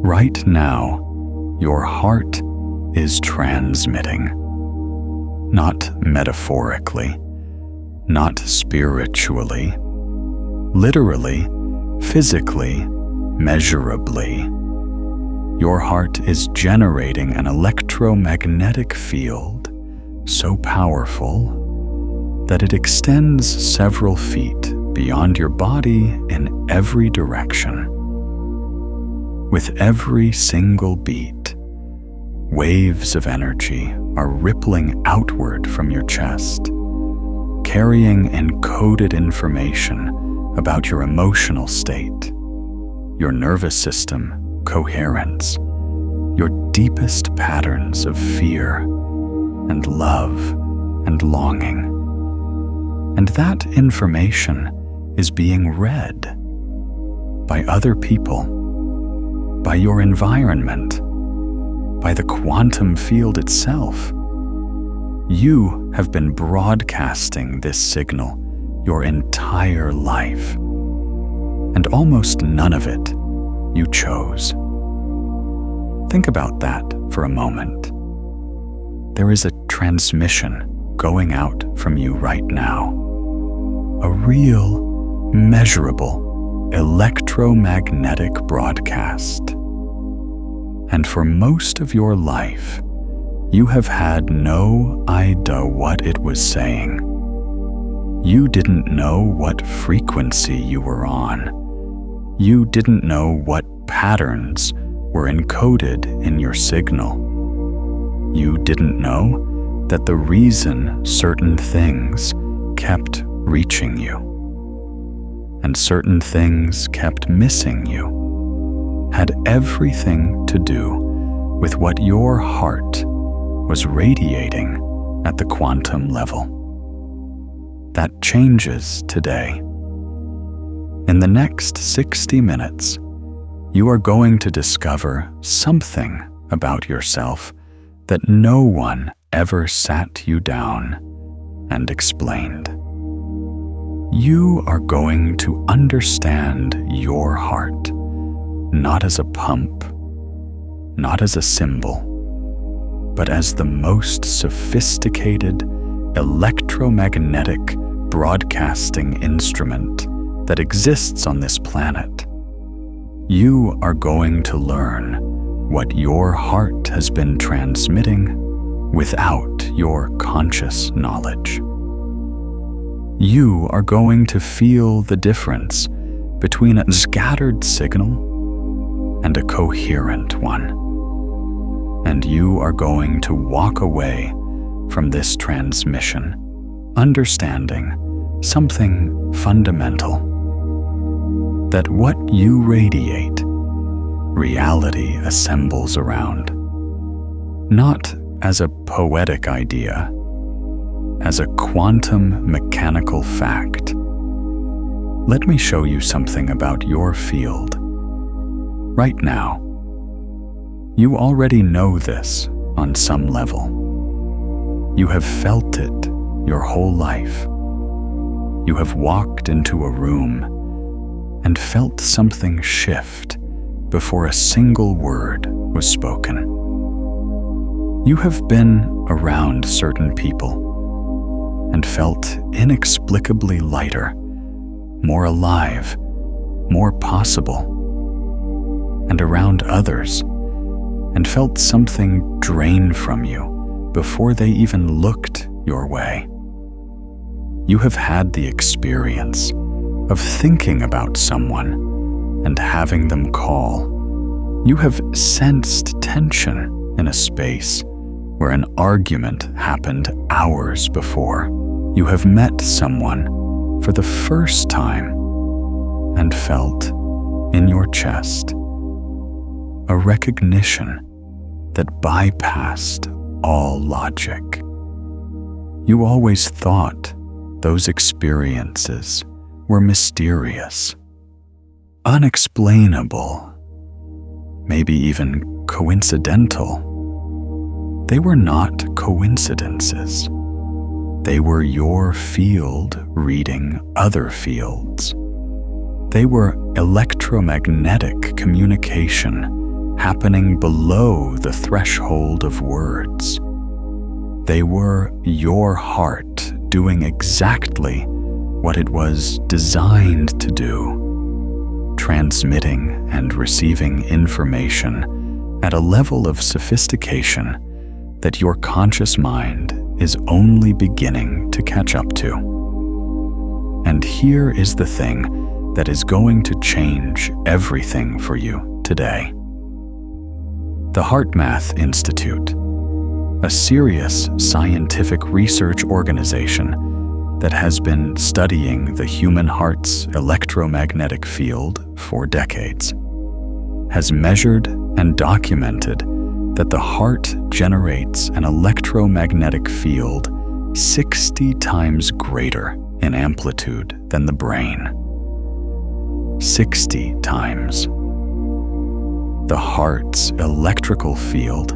Right now, your heart is transmitting. Not metaphorically, not spiritually, literally, physically, measurably. Your heart is generating an electromagnetic field so powerful that it extends several feet beyond your body in every direction. With every single beat, waves of energy are rippling outward from your chest, carrying encoded information about your emotional state, your nervous system, coherence, your deepest patterns of fear and love and longing. And that information is being read by other people, by your environment, by the quantum field itself. You have been broadcasting this signal your entire life, and almost none of it you chose. Think about that for a moment. There is a transmission going out from you right now, a real, measurable, electromagnetic broadcast. And for most of your life, you have had no idea what it was saying. You didn't know what frequency you were on. You didn't know what patterns were encoded in your signal. You didn't know that the reason certain things kept reaching you and certain things kept missing you had everything to do with what your heart was radiating at the quantum level. That changes today. In the next 60 minutes, you are going to discover something about yourself that no one ever sat you down and explained. You are going to understand your heart, not as a pump, not as a symbol, but as the most sophisticated electromagnetic broadcasting instrument that exists on this planet. You are going to learn what your heart has been transmitting without your conscious knowledge. You are going to feel the difference between a scattered signal and a coherent one. And you are going to walk away from this transmission understanding something fundamental. That what you radiate, reality assembles around. Not as a poetic idea, as a quantum mechanical fact. Let me show you something about your field. Right now, you already know this on some level. You have felt it your whole life. You have walked into a room and felt something shift before a single word was spoken. You have been around certain people and felt inexplicably lighter, more alive, more possible, and around others, and felt something drain from you before they even looked your way. You have had the experience of thinking about someone and having them call. You have sensed tension in a space where an argument happened hours before. You have met someone for the first time and felt in your chest a recognition that bypassed all logic. You always thought those experiences were mysterious, unexplainable, maybe even coincidental. They were not coincidences. They were your field reading other fields. They were electromagnetic communication happening below the threshold of words. They were your heart doing exactly what it was designed to do, transmitting and receiving information at a level of sophistication that your conscious mind is only beginning to catch up to. And here is the thing that is going to change everything for you today. The HeartMath Institute, a serious scientific research organization that has been studying the human heart's electromagnetic field for decades, has measured and documented that the heart generates an electromagnetic field 60 times greater in amplitude than the brain. 60 times. The heart's electrical field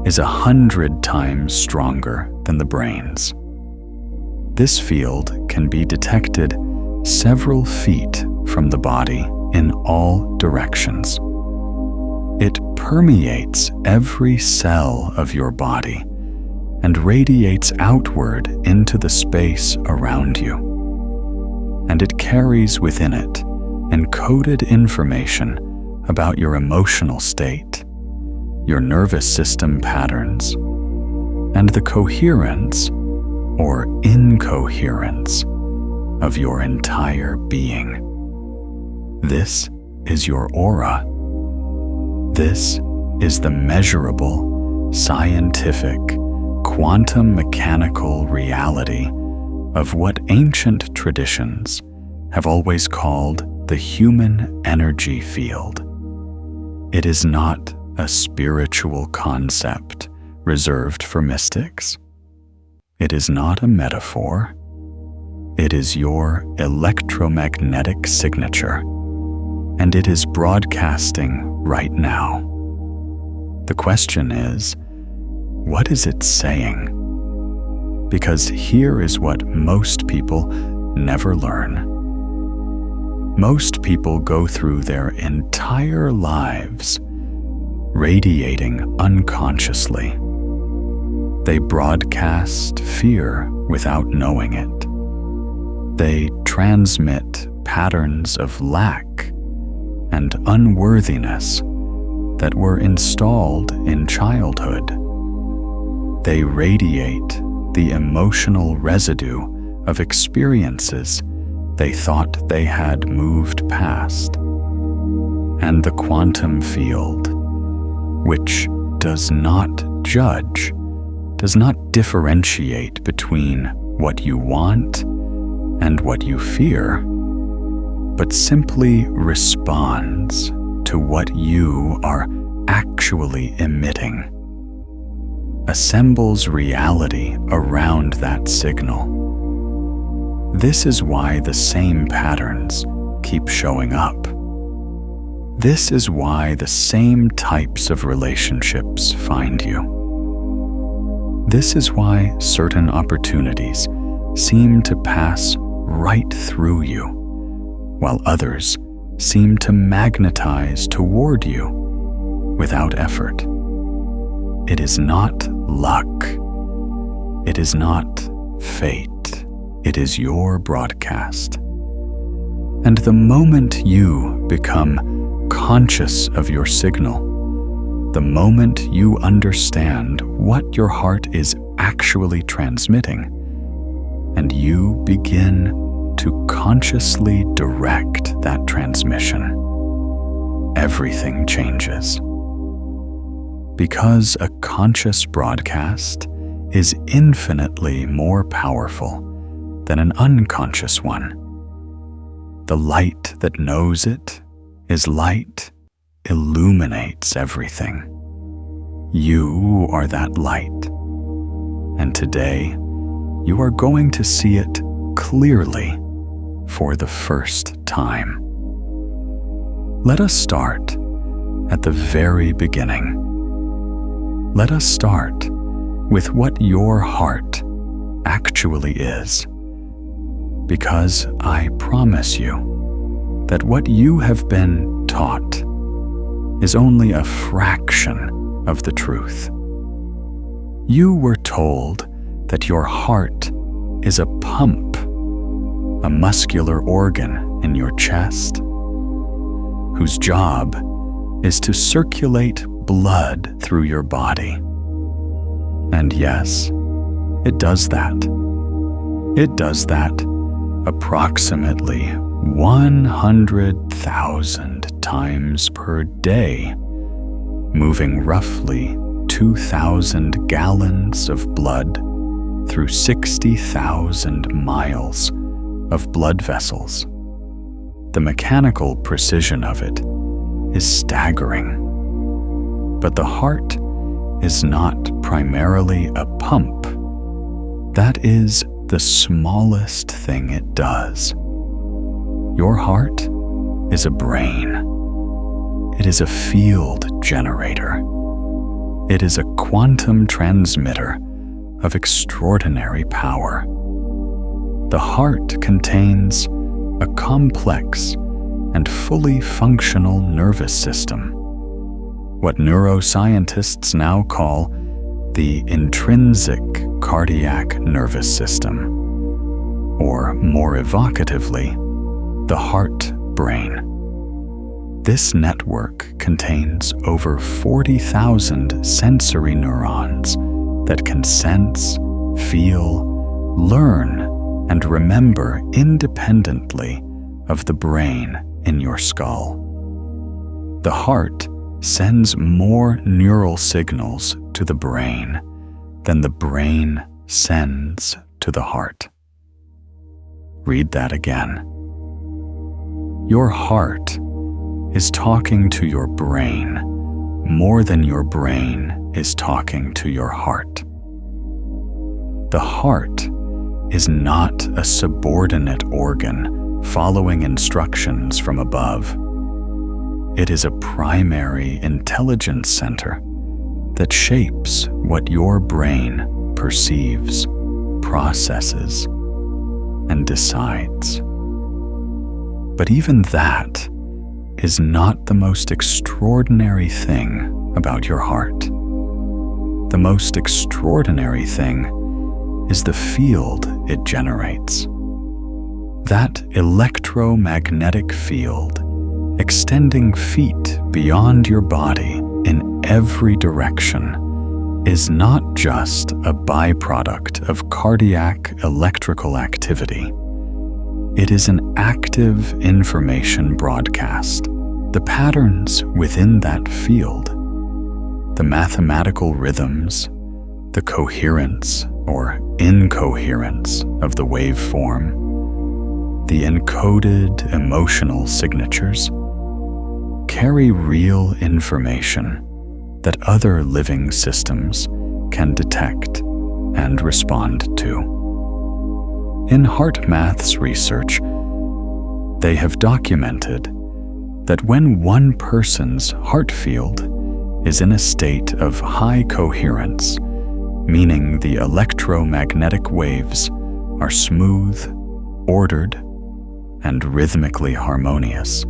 is 100 times stronger than the brain's. This field can be detected several feet from the body in all directions. It permeates every cell of your body and radiates outward into the space around you. And it carries within it encoded information about your emotional state, your nervous system patterns, and the coherence or incoherence of your entire being. This is your aura. This is the measurable, scientific, quantum mechanical reality of what ancient traditions have always called the human energy field. It is not a spiritual concept reserved for mystics. It is not a metaphor. It is your electromagnetic signature, and it is broadcasting right now. The question is, what is it saying? Because here is what most people never learn. Most people go through their entire lives radiating unconsciously. They broadcast fear without knowing it. They transmit patterns of lack and unworthiness that were installed in childhood. They radiate the emotional residue of experiences they thought they had moved past. And the quantum field, which does not judge, does not differentiate between what you want and what you fear, but simply responds to what you are actually emitting, assembles reality around that signal. This is why the same patterns keep showing up. This is why the same types of relationships find you. This is why certain opportunities seem to pass right through you, while others seem to magnetize toward you without effort. It is not luck. It is not fate. It is your broadcast. And the moment you become conscious of your signal, the moment you understand what your heart is actually transmitting, and you begin to consciously direct that transmission, everything changes. Because a conscious broadcast is infinitely more powerful than an unconscious one. The light that knows it is light, illuminates everything. You are that light, and today you are going to see it clearly for the first time. Let us start at the very beginning. Let us start with what your heart actually is. Because I promise you that what you have been taught, is only a fraction of the truth. You were told that your heart is a pump, a muscular organ in your chest, whose job is to circulate blood through your body. And yes, it does that. It does that approximately 100,000 times per day, moving roughly 2,000 gallons of blood through 60,000 miles of blood vessels. The mechanical precision of it is staggering. But the heart is not primarily a pump. That is the smallest thing it does. Your heart is a brain. It is a field generator. It is a quantum transmitter of extraordinary power. The heart contains a complex and fully functional nervous system, what neuroscientists now call the intrinsic cardiac nervous system, or more evocatively, the heart-brain. This network contains over 40,000 sensory neurons that can sense, feel, learn, and remember independently of the brain in your skull. The heart sends more neural signals to the brain than the brain sends to the heart. Read that again. Your heart is talking to your brain more than your brain is talking to your heart. The heart is not a subordinate organ following instructions from above. It is a primary intelligence center that shapes what your brain perceives, processes, and decides. But even that is not the most extraordinary thing about your heart. The most extraordinary thing is the field it generates. That electromagnetic field extending feet beyond your body in every direction is not just a byproduct of cardiac electrical activity. It is an active information broadcast. The patterns within that field, the mathematical rhythms, the coherence or incoherence of the waveform, the encoded emotional signatures, carry real information that other living systems can detect and respond to. In HeartMath's research, they have documented that when one person's heart field is in a state of high coherence, meaning the electromagnetic waves are smooth, ordered, and rhythmically harmonious,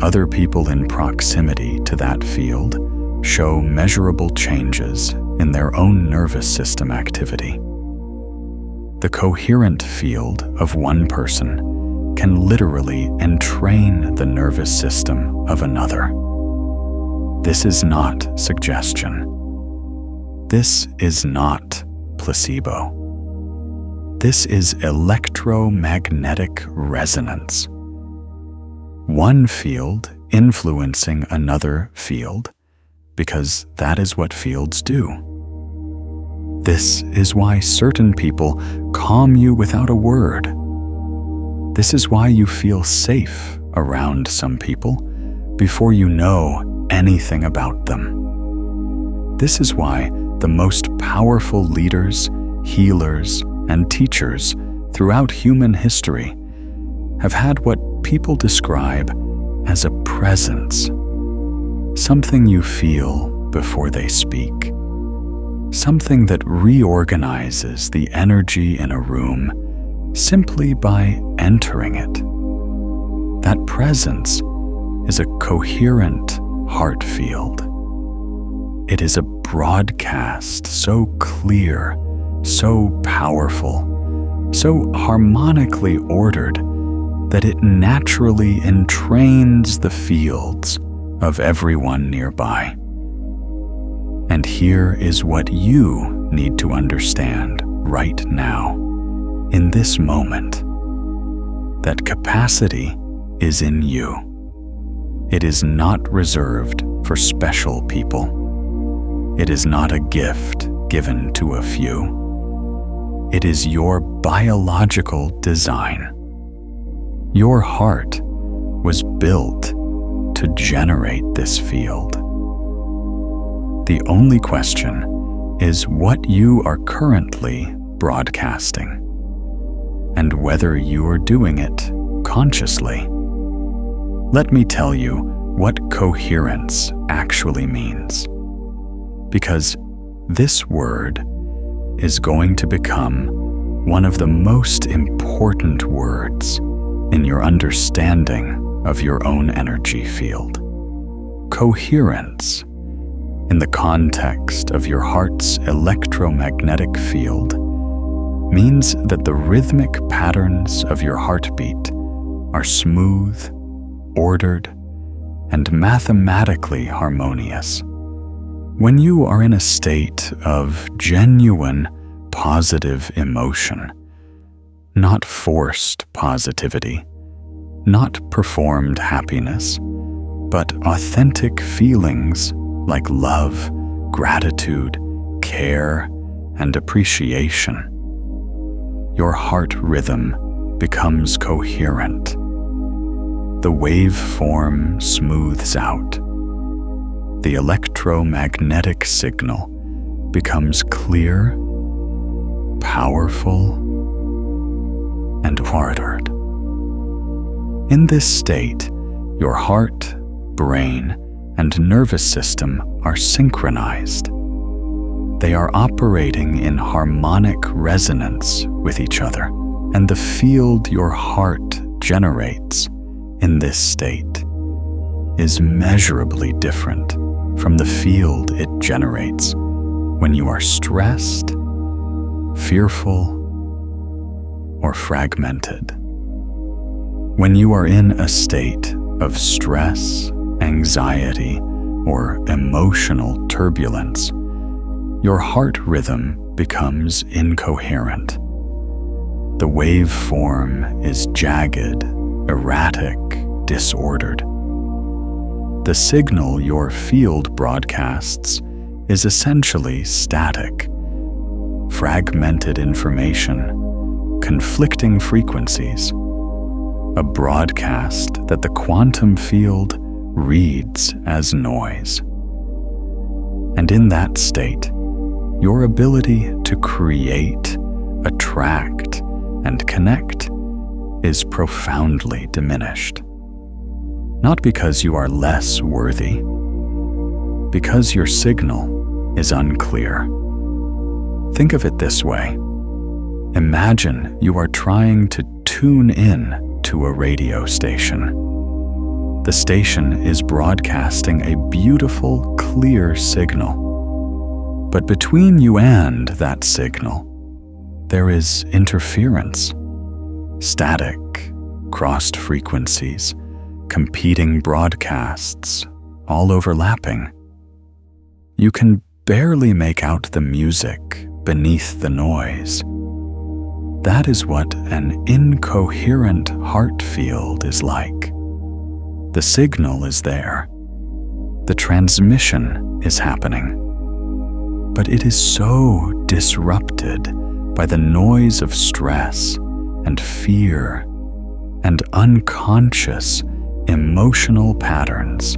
other people in proximity to that field show measurable changes in their own nervous system activity. The coherent field of one person can literally entrain the nervous system of another. This is not suggestion. This is not placebo. This is electromagnetic resonance. One field influencing another field, because that is what fields do. This is why certain people calm you without a word. This is why you feel safe around some people before you know anything about them. This is why the most powerful leaders, healers, and teachers throughout human history have had what people describe as a presence, something you feel before they speak, something that reorganizes the energy in a room simply by entering it. That presence is a coherent heart field. It is a broadcast so clear, so powerful, so harmonically ordered that it naturally entrains the fields of everyone nearby. And here is what you need to understand right now, in this moment, that capacity is in you. It is not reserved for special people. It is not a gift given to a few. It is your biological design. Your heart was built to generate this field. The only question is what you are currently broadcasting, and whether you are doing it consciously. Let me tell you what coherence actually means, because this word is going to become one of the most important words in your understanding of your own energy field. Coherence, in the context of your heart's electromagnetic field, means that the rhythmic patterns of your heartbeat are smooth, ordered, and mathematically harmonious. When you are in a state of genuine positive emotion, not forced positivity, not performed happiness, but authentic feelings like love, gratitude, care, and appreciation, your heart rhythm becomes coherent. The waveform smooths out. The electromagnetic signal becomes clear, powerful, and ordered. In this state, your heart, brain, and nervous system are synchronized. They are operating in harmonic resonance with each other, and the field your heart generates in this state is measurably different from the field it generates when you are stressed, fearful, or fragmented. When you are in a state of stress, anxiety, or emotional turbulence, your heart rhythm becomes incoherent. The waveform is jagged, erratic, disordered. The signal your field broadcasts is essentially static, fragmented information, conflicting frequencies, a broadcast that the quantum field reads as noise. And in that state, your ability to create, attract, and connect is profoundly diminished. Not because you are less worthy, because your signal is unclear. Think of it this way. Imagine you are trying to tune in to a radio station. The station is broadcasting a beautiful, clear signal. But between you and that signal, there is interference, static, crossed frequencies, competing broadcasts, all overlapping. You can barely make out the music beneath the noise. That is what an incoherent heart field is like. The signal is there. The transmission is happening. But it is so disrupted by the noise of stress and fear and unconscious emotional patterns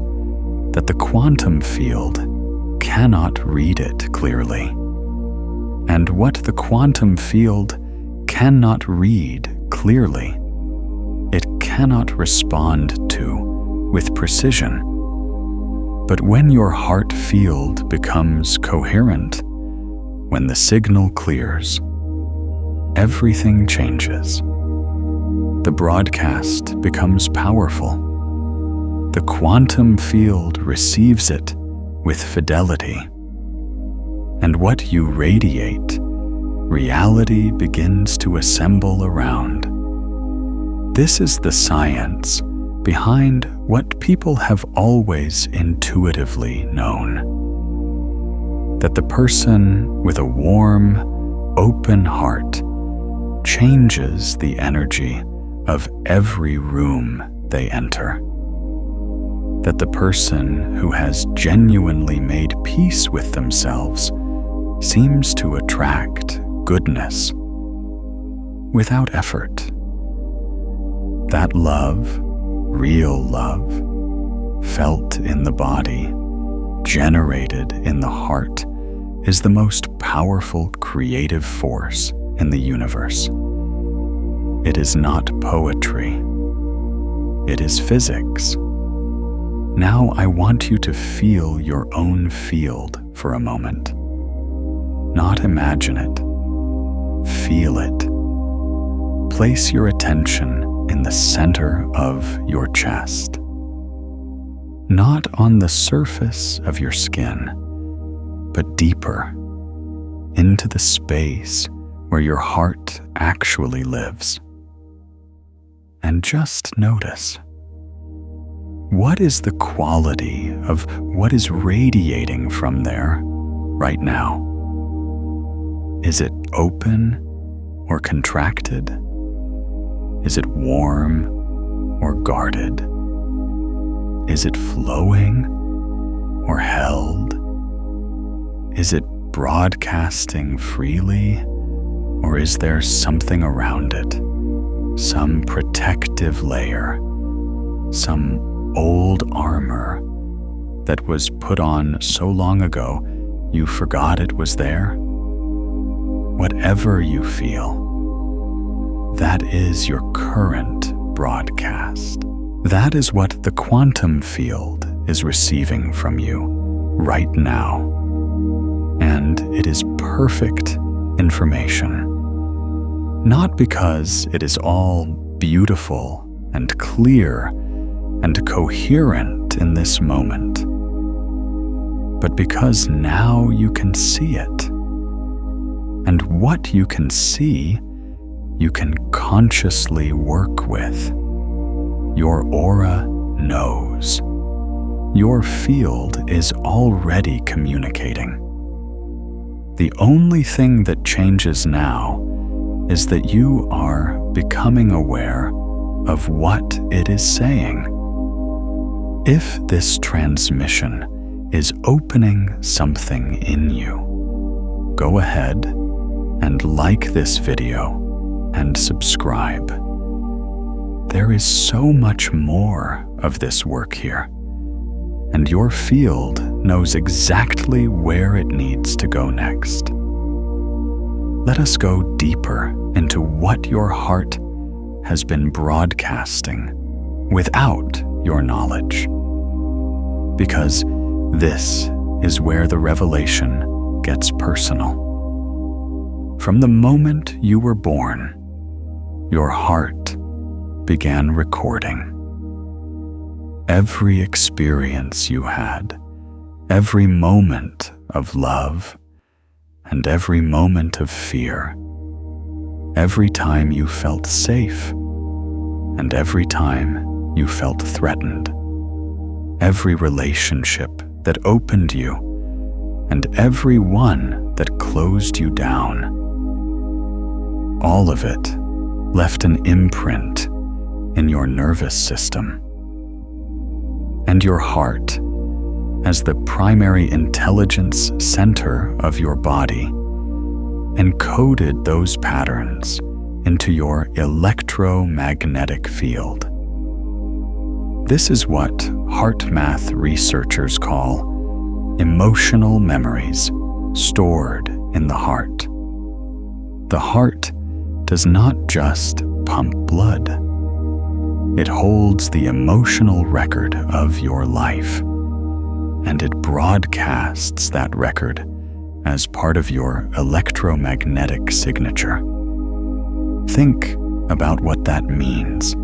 that the quantum field cannot read it clearly. And what the quantum field cannot read clearly, it cannot respond to with precision. But when your heart field becomes coherent, when the signal clears, everything changes. The broadcast becomes powerful. the quantum field receives it with fidelity. And what you radiate, reality begins to assemble around. This is the science behind what people have always intuitively known. That the person with a warm, open heart changes the energy of every room they enter. That the person who has genuinely made peace with themselves seems to attract goodness without effort. That love, real love, felt in the body, generated in the heart, is the most powerful creative force in the universe. It is not poetry. It is physics. Now I want you to feel your own field for a moment. Not imagine it. Feel it. Place your attention in the center of your chest. Not on the surface of your skin, but deeper, into the space where your heart actually lives. And just notice, what is the quality of what is radiating from there right now? Is it open or contracted? Is it warm or guarded? Is it flowing or held? Is it broadcasting freely, or is there something around it? Some protective layer, some old armor that was put on so long ago you forgot it was there? Whatever you feel, that is your current broadcast. That is what the quantum field is receiving from you right now. And it is perfect information. Not because it is all beautiful and clear and coherent in this moment, but because now you can see it. And what you can see, you can consciously work with. Your aura knows. Your field is already communicating. The only thing that changes now is that you are becoming aware of what it is saying. If this transmission is opening something in you, go ahead and like this video and subscribe. There is so much more of this work here, and your field knows exactly where it needs to go next. Let us go deeper into what your heart has been broadcasting without your knowledge. Because this is where the revelation gets personal. From the moment you were born, your heart began recording. Every experience you had, every moment of love, and every moment of fear, every time you felt safe, and every time you felt threatened, every relationship that opened you, and every one that closed you down. All of it left an imprint in your nervous system. And your heart, as the primary intelligence center of your body, encoded those patterns into your electromagnetic field. This is what HeartMath researchers call emotional memories stored in the heart. The heart does not just pump blood. It holds the emotional record of your life, and it broadcasts that record as part of your electromagnetic signature. Think about what that means.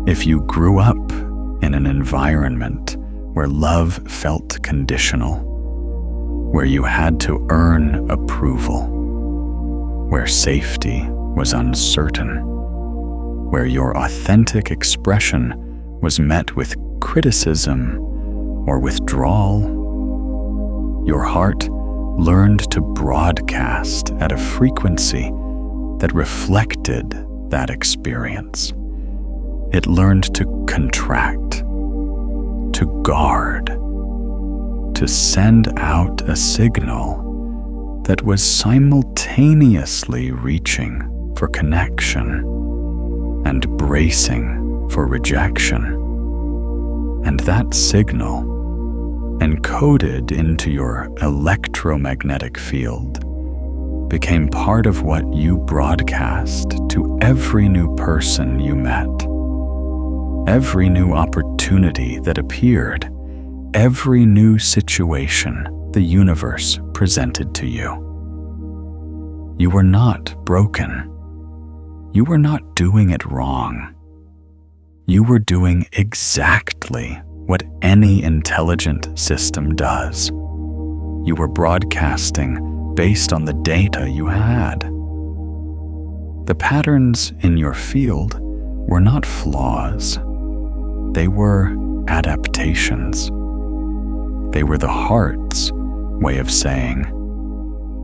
If you grew up in in an environment where love felt conditional, where you had to earn approval, where safety was uncertain, where your authentic expression was met with criticism or withdrawal, your heart learned to broadcast at a frequency that reflected that experience. It learned to contract, to guard, to send out a signal that was simultaneously reaching for connection and bracing for rejection. And that signal, encoded into your electromagnetic field, became part of what you broadcast to every new person you met, every new opportunity that appeared, every new situation the universe presented to you. You were not broken. You were not doing it wrong. You were doing exactly what any intelligent system does. You were broadcasting based on the data you had. The patterns in your field were not flaws. They were adaptations. They were the heart's way of saying,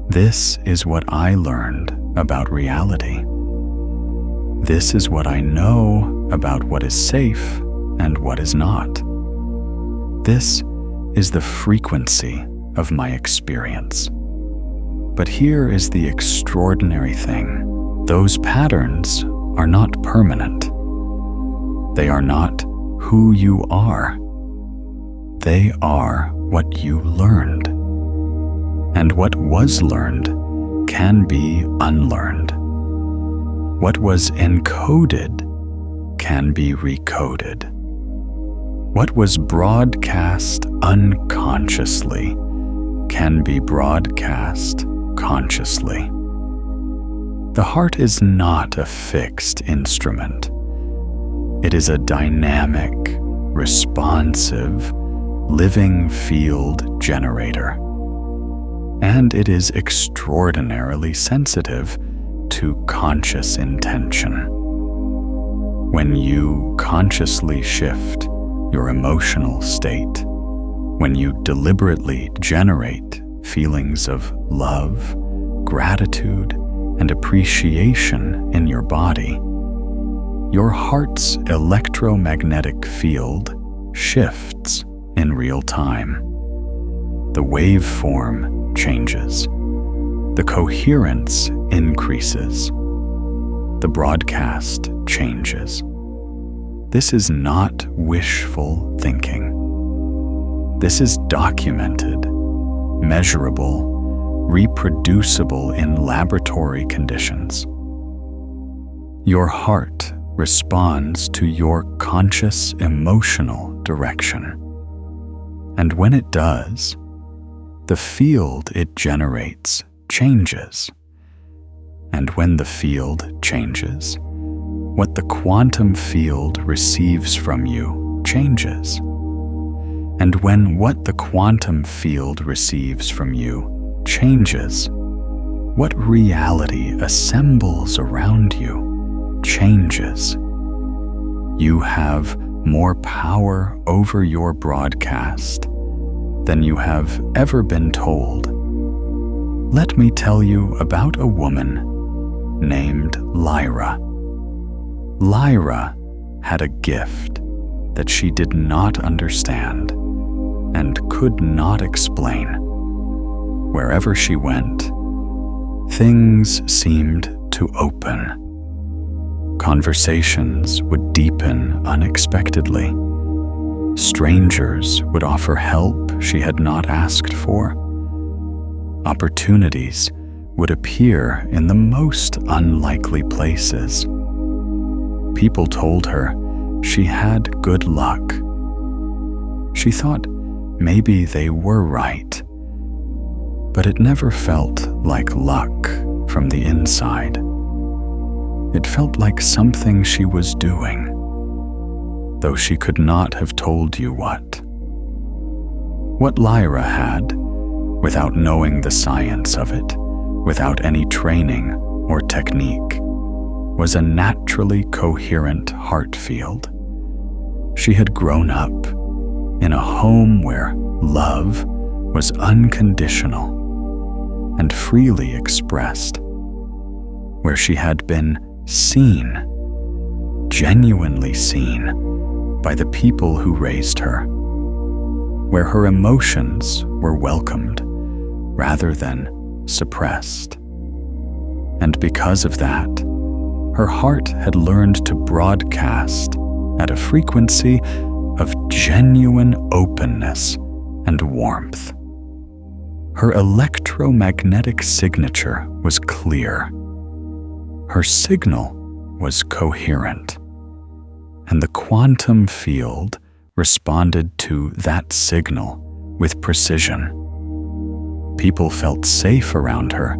"This is what I learned about reality. This is what I know about what is safe and what is not. This is the frequency of my experience." But here is the extraordinary thing. Those patterns are not permanent. They are not who you are. They are what you learned. And what was learned can be unlearned. What was encoded can be recoded. What was broadcast unconsciously can be broadcast consciously. The heart is not a fixed instrument. It is a dynamic, responsive, living field generator. And it is extraordinarily sensitive to conscious intention. When you consciously shift your emotional state, when you deliberately generate feelings of love, gratitude, and appreciation in your body, your heart's electromagnetic field shifts in real time. The waveform changes. The coherence increases. The broadcast changes. This is not wishful thinking. This is documented, measurable, reproducible in laboratory conditions. Your heart responds to your conscious emotional direction. And when it does, the field it generates changes. And when the field changes, what the quantum field receives from you changes. And when what the quantum field receives from you changes, what reality assembles around you changes. You have more power over your broadcast than you have ever been told. Let me tell you about a woman named Lyra. Lyra had a gift that she did not understand and could not explain. Wherever she went, things seemed to open. Conversations would deepen unexpectedly. Strangers would offer help she had not asked for. Opportunities would appear in the most unlikely places. People told her she had good luck. She thought maybe they were right, but it never felt like luck from the inside. It felt like something she was doing. though she could not have told you what. What Lyra had, without knowing the science of it, without any training or technique, was a naturally coherent heart field. She had grown up in a home where love was unconditional and freely expressed, where she had been seen, genuinely seen, by the people who raised her, where her emotions were welcomed rather than suppressed. And because of that, her heart had learned to broadcast at a frequency of genuine openness and warmth. Her electromagnetic signature was clear. Her signal was coherent, and the quantum field responded to that signal with precision. People felt safe around her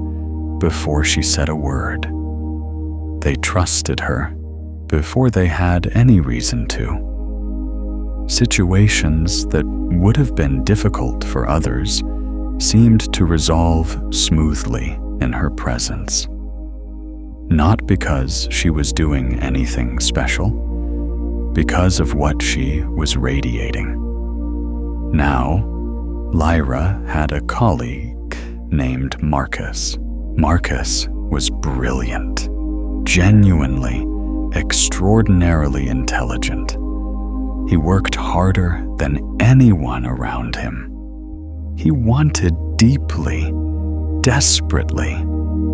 before she said a word. They trusted her before they had any reason to. Situations that would have been difficult for others seemed to resolve smoothly in her presence. Not because she was doing anything special, because of what she was radiating. Now, Lyra had a colleague named Marcus. Marcus was brilliant, genuinely, extraordinarily intelligent. He worked harder than anyone around him. He wanted deeply, desperately,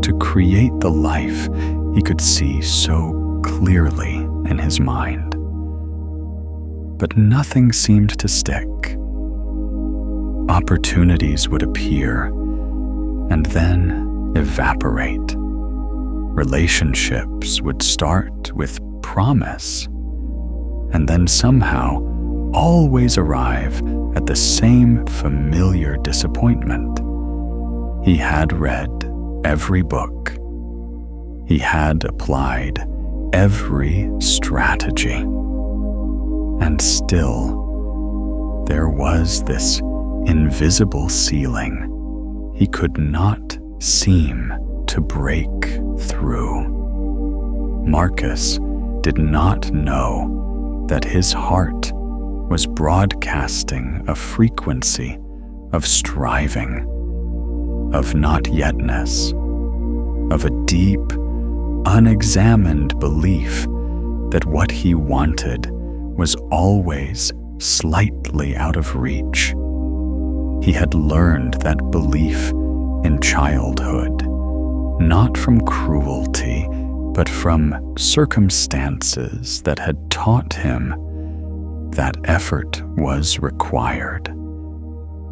to create the life he could see so clearly in his mind. But nothing seemed to stick. Opportunities would appear and then evaporate. Relationships would start with promise and then somehow always arrive at the same familiar disappointment. He had read every book. He had applied every strategy. And still, there was this invisible ceiling he could not seem to break through. Marcus did not know that his heart was broadcasting a frequency of striving, of not yetness, of a deep, unexamined belief that what he wanted was always slightly out of reach. He had learned that belief in childhood, not from cruelty, but from circumstances that had taught him that effort was required,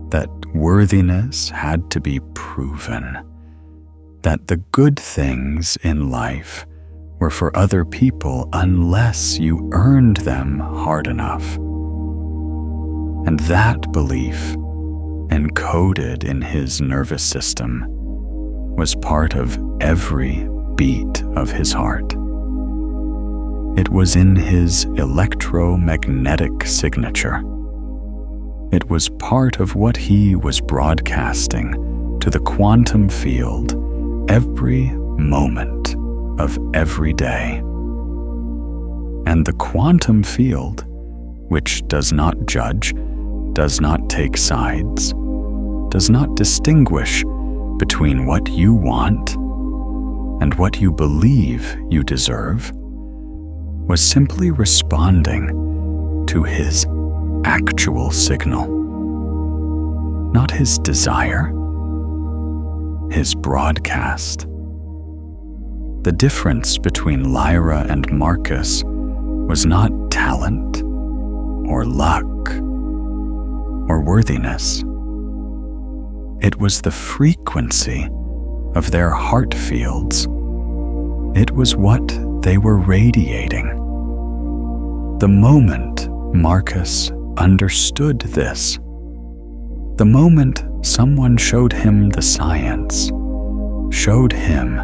that worthiness had to be proven, that the good things in life were for other people unless you earned them hard enough. And that belief, encoded in his nervous system, was part of every beat of his heart. It was in his electromagnetic signature. It was part of what he was broadcasting to the quantum field every moment of every day. And the quantum field, which does not judge, does not take sides, does not distinguish between what you want and what you believe you deserve, was simply responding to his actual signal, not his desire, his broadcast. The difference between Lyra and Marcus was not talent or luck or worthiness. It was the frequency of their heart fields. It was what they were radiating. The moment Marcus understood this, the moment someone showed him the science, showed him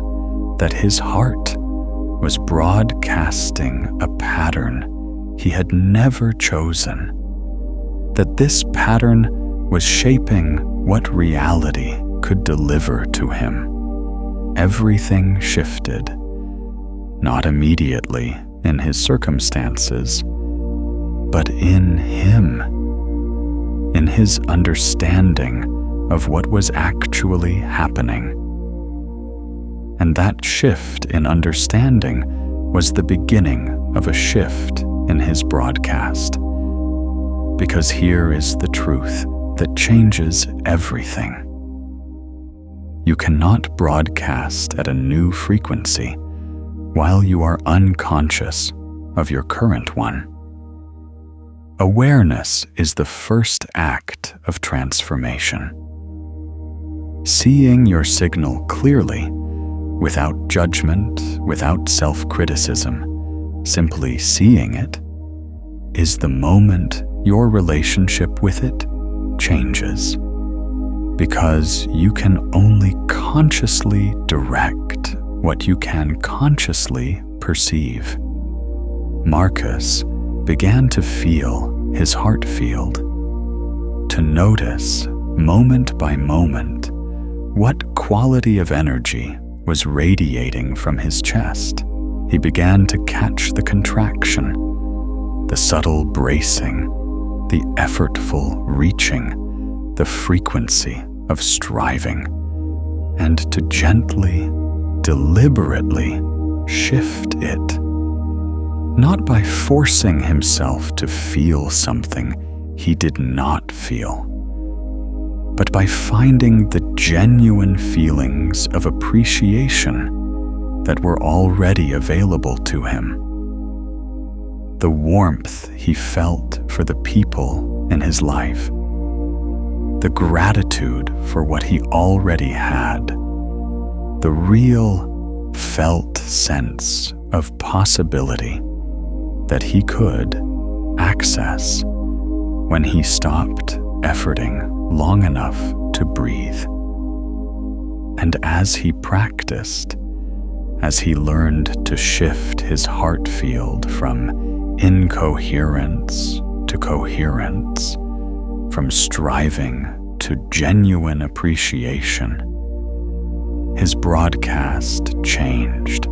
that his heart was broadcasting a pattern he had never chosen, that this pattern was shaping what reality could deliver to him. Everything shifted, not immediately in his circumstances, but in him, in his understanding of what was actually happening. And that shift in understanding was the beginning of a shift in his broadcast. Because here is the truth that changes everything. You cannot broadcast at a new frequency while you are unconscious of your current one. Awareness is the first act of transformation. Seeing your signal clearly, without judgment, without self-criticism, simply seeing it, is the moment your relationship with it changes. Because you can only consciously direct what you can consciously perceive. Marcus began to feel his heart field, to notice moment by moment what quality of energy was radiating from his chest. He began to catch the contraction, the subtle bracing, the effortful reaching, the frequency of striving, and to gently, deliberately shift it. Not by forcing himself to feel something he did not feel, but by finding the genuine feelings of appreciation that were already available to him. The warmth he felt for the people in his life, the gratitude for what he already had, the real felt sense of possibility that he could access when he stopped efforting long enough to breathe. And as he practiced, as he learned to shift his heart field from incoherence to coherence, from striving to genuine appreciation, his broadcast changed.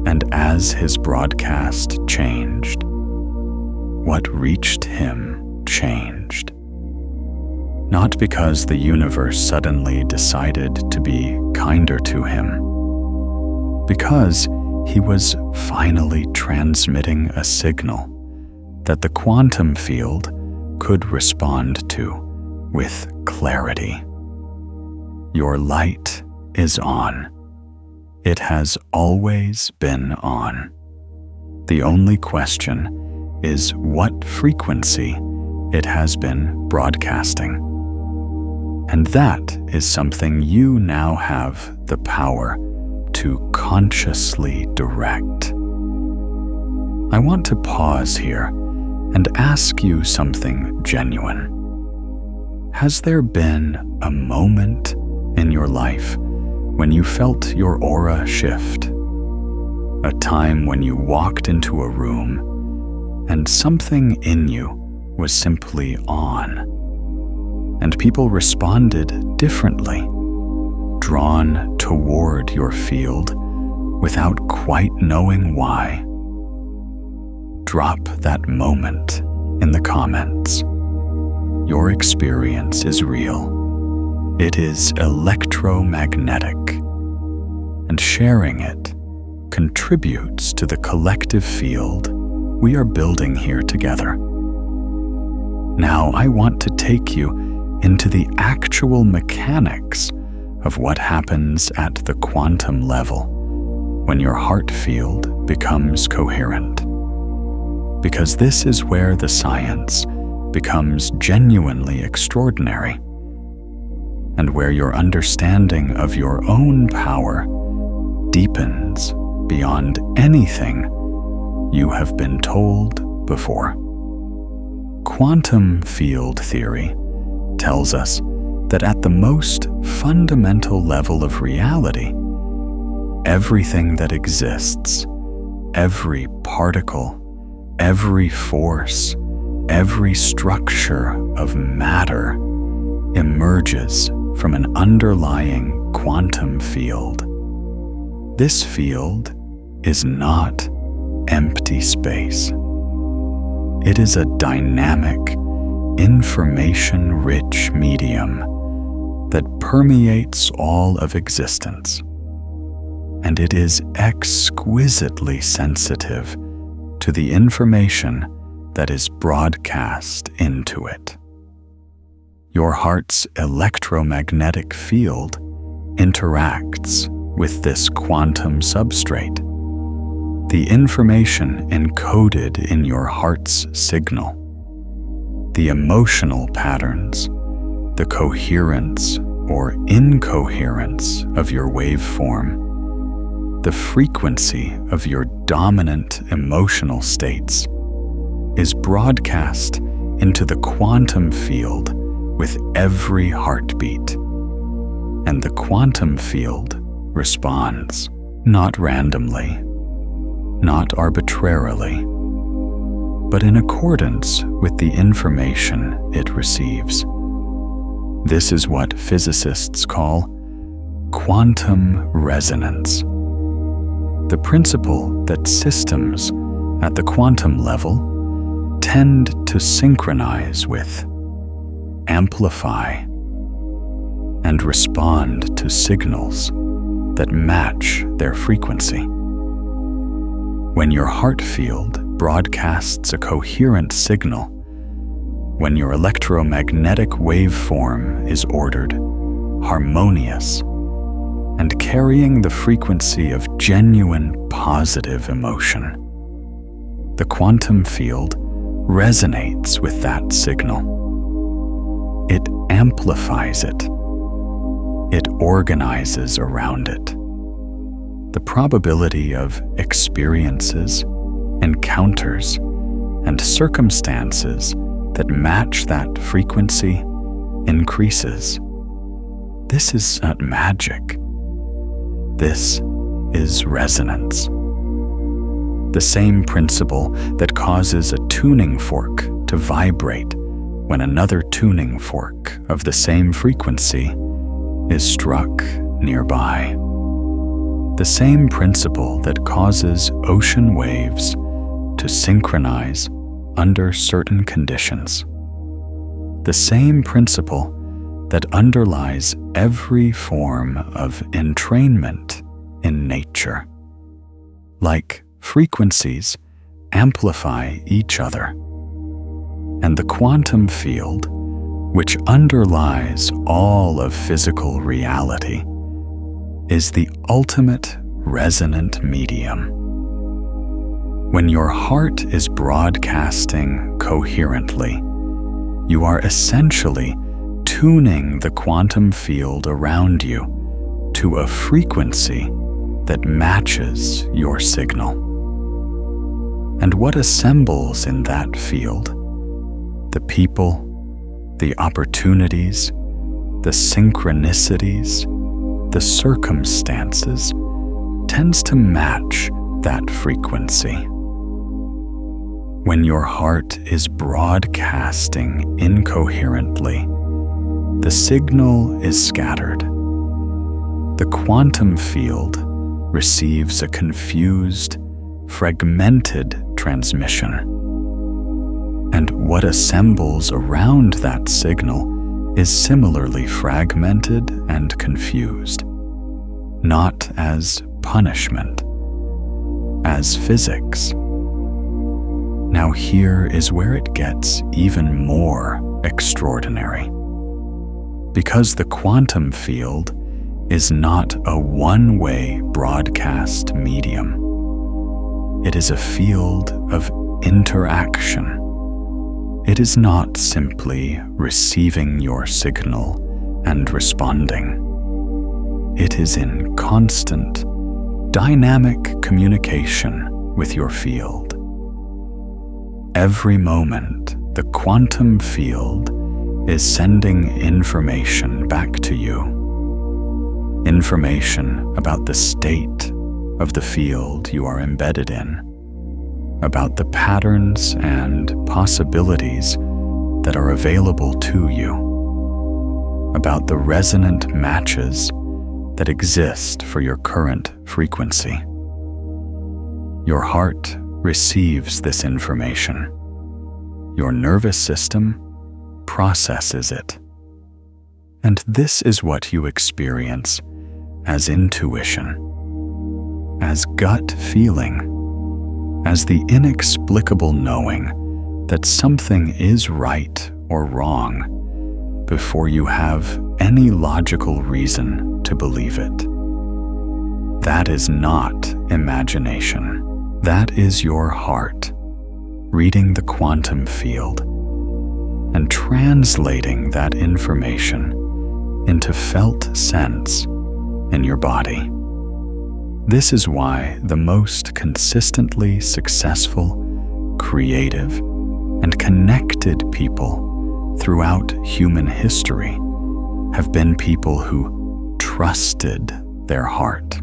And as his broadcast changed, what reached him changed. Not because the universe suddenly decided to be kinder to him, because he was finally transmitting a signal that the quantum field could respond to with clarity. Your light is on. It has always been on. The only question is what frequency it has been broadcasting. And that is something you now have the power to consciously direct. I want to pause here and ask you something genuine. Has there been a moment in your life when you felt your aura shift? A time when you walked into a room and something in you was simply on, and people responded differently, drawn toward your field without quite knowing why. Drop that moment in the comments. Your experience is real. It is electromagnetic, and sharing it contributes to the collective field we are building here together. Now I want to take you into the actual mechanics of what happens at the quantum level when your heart field becomes coherent. Because this is where the science becomes genuinely extraordinary, and where your understanding of your own power deepens beyond anything you have been told before. Quantum field theory tells us that at the most fundamental level of reality, everything that exists, every particle, every force, every structure of matter emerges from an underlying quantum field. This field is not empty space. It is a dynamic, information-rich medium that permeates all of existence, and it is exquisitely sensitive to the information that is broadcast into it. Your heart's electromagnetic field interacts with this quantum substrate. The information encoded in your heart's signal, the emotional patterns, the coherence or incoherence of your waveform, the frequency of your dominant emotional states is broadcast into the quantum field with every heartbeat. And the quantum field responds, not randomly, not arbitrarily, but in accordance with the information it receives. This is what physicists call quantum resonance, the principle that systems at the quantum level tend to synchronize with, amplify, and respond to signals that match their frequency. When your heart field broadcasts a coherent signal, when your electromagnetic waveform is ordered, harmonious, and carrying the frequency of genuine positive emotion, the quantum field resonates with that signal. It amplifies it. It organizes around it. The probability of experiences, encounters, and circumstances that match that frequency increases. This is not magic. This is resonance. The same principle that causes a tuning fork to vibrate when another tuning fork of the same frequency is struck nearby. The same principle that causes ocean waves to synchronize under certain conditions. The same principle that underlies every form of entrainment in nature. Like frequencies amplify each other. And the quantum field, which underlies all of physical reality, is the ultimate resonant medium. When your heart is broadcasting coherently, you are essentially tuning the quantum field around you to a frequency that matches your signal. And what assembles in that field? The people, the opportunities, the synchronicities, the circumstances tends to match that frequency. When your heart is broadcasting incoherently, the signal is scattered. The quantum field receives a confused, fragmented transmission. And what assembles around that signal is similarly fragmented and confused, not as punishment, as physics. Now here is where it gets even more extraordinary. Because the quantum field is not a one-way broadcast medium. It is a field of interaction. It is not simply receiving your signal and responding. It is in constant, dynamic communication with your field. Every moment, the quantum field is sending information back to you. Information about the state of the field you are embedded in. about the patterns and possibilities that are available to you, about the resonant matches that exist for your current frequency. Your heart receives this information. Your nervous system processes it. And this is what you experience as intuition, as gut feeling, as the inexplicable knowing that something is right or wrong before you have any logical reason to believe it. That is not imagination. That is your heart reading the quantum field and translating that information into felt sense in your body. This is why the most consistently successful, creative, and connected people throughout human history have been people who trusted their heart.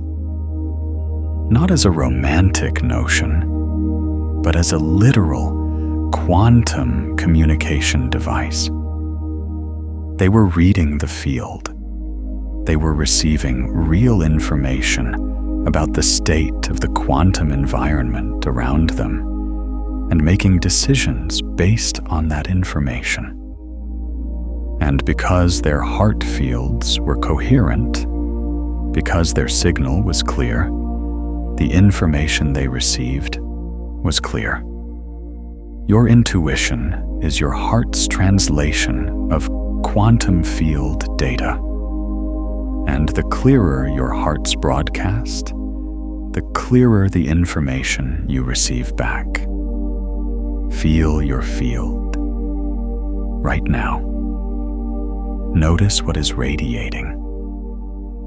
Not as a romantic notion, but as a literal quantum communication device. They were reading the field. They were receiving real information about the state of the quantum environment around them and making decisions based on that information. And because their heart fields were coherent, because their signal was clear, the information they received was clear. Your intuition is your heart's translation of quantum field data. And the clearer your heart's broadcast, the clearer the information you receive back. Feel your field right now. Notice what is radiating,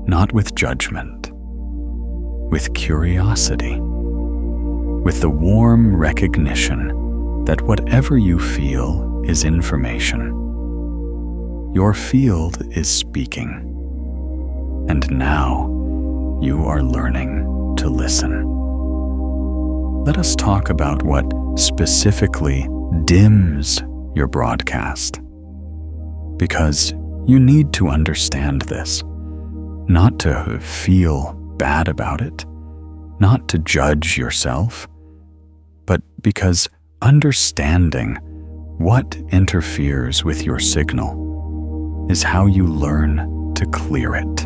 not with judgment, with curiosity, with the warm recognition that whatever you feel is information. Your field is speaking, and now you are learning to listen. Let us talk about what specifically dims your broadcast, because you need to understand this, not to feel bad about it, not to judge yourself, but because understanding what interferes with your signal is how you learn to clear it.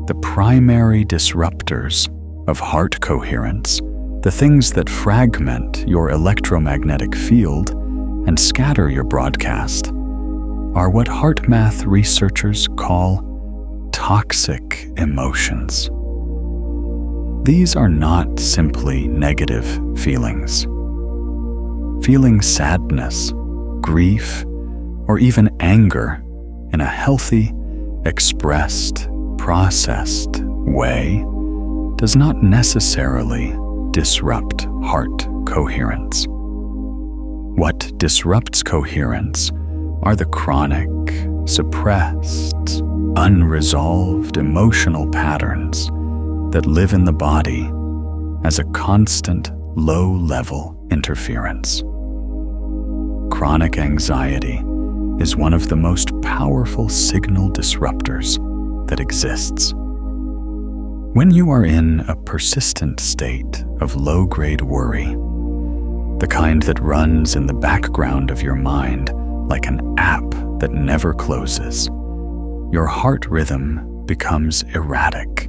The primary disruptors of heart coherence, the things that fragment your electromagnetic field and scatter your broadcast, are what HeartMath researchers call toxic emotions. These are not simply negative feelings. Feeling sadness, grief, or even anger in a healthy, expressed, processed way does not necessarily disrupt heart coherence. What disrupts coherence are the chronic, suppressed, unresolved emotional patterns that live in the body as a constant low-level interference. Chronic anxiety is one of the most powerful signal disruptors that exists. When you are in a persistent state of low-grade worry, the kind that runs in the background of your mind like an app that never closes, your heart rhythm becomes erratic.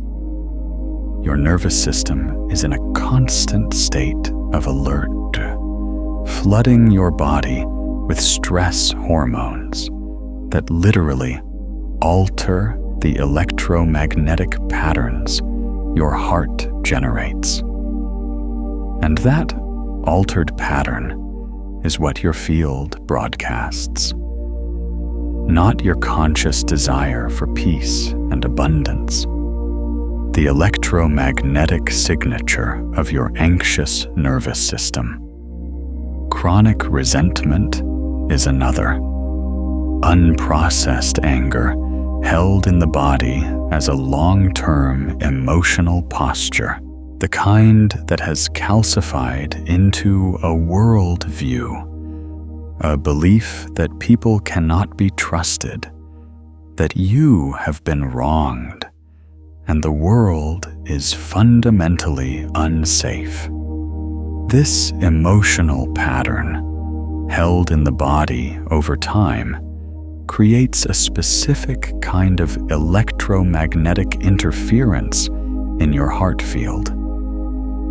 Your nervous system is in a constant state of alert, flooding your body with stress hormones that literally alter the electromagnetic patterns your heart generates. And that altered pattern is what your field broadcasts. Not your conscious desire for peace and abundance. The electromagnetic signature of your anxious nervous system. Chronic resentment is another. Unprocessed anger held in the body as a long-term emotional posture the kind that has calcified into a worldview, a belief that people cannot be trusted, that you have been wronged, and the world is fundamentally unsafe. This emotional pattern, held in the body over time, creates a specific kind of electromagnetic interference in your heart field,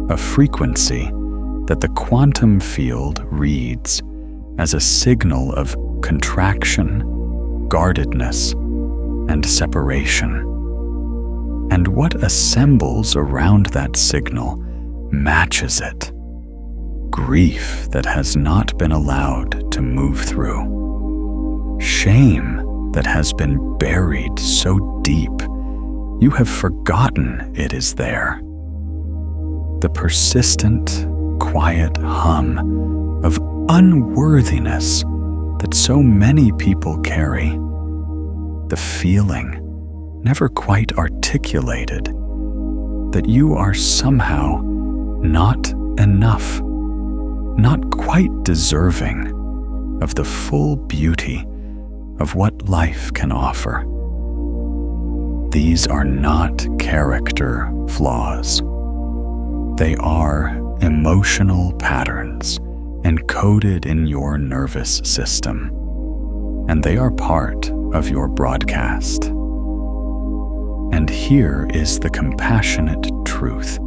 a frequency that the quantum field reads as a signal of contraction, guardedness, and separation. And what assembles around that signal matches it: grief that has not been allowed to move through, shame that has been buried so deep you have forgotten it is there, the persistent, quiet hum of unworthiness that so many people carry, the feeling, never quite articulated, that you are somehow not enough, not quite deserving of the full beauty of what life can offer. These are not character flaws. They are emotional patterns encoded in your nervous system, and they are part of your broadcast. And here is the compassionate truth.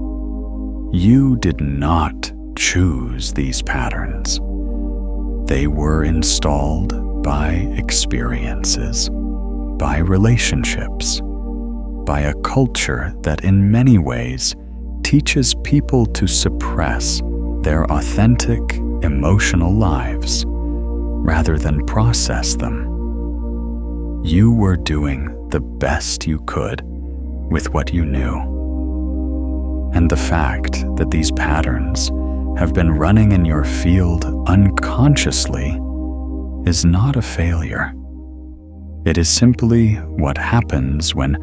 You did not choose these patterns. They were installed by experiences, by relationships, by a culture that in many ways teaches people to suppress their authentic emotional lives rather than process them. You were doing the best you could with what you knew. And the fact that these patterns have been running in your field unconsciously is not a failure. It is simply what happens when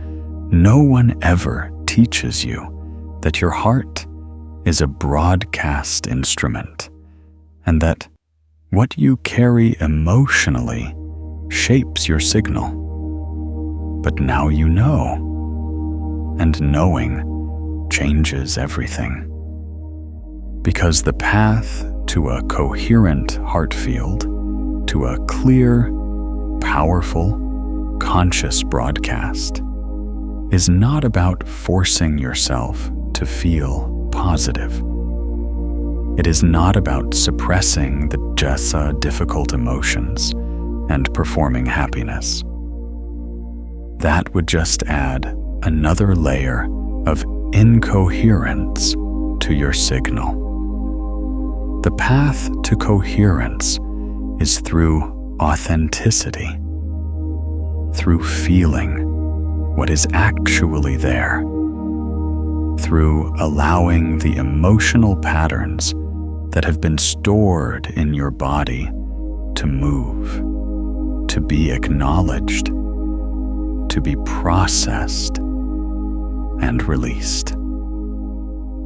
no one ever teaches you that your heart is a broadcast instrument, and that what you carry emotionally shapes your signal. But now you know, and knowing changes everything. Because the path to a coherent heart field, to a clear, powerful, conscious broadcast, is not about forcing yourself to feel positive. It is not about suppressing the jasa difficult emotions and performing happiness. That would just add another layer of incoherence to your signal. The path to coherence is through authenticity, through feeling what is actually there, through allowing the emotional patterns that have been stored in your body to move, to be acknowledged, to be processed and released.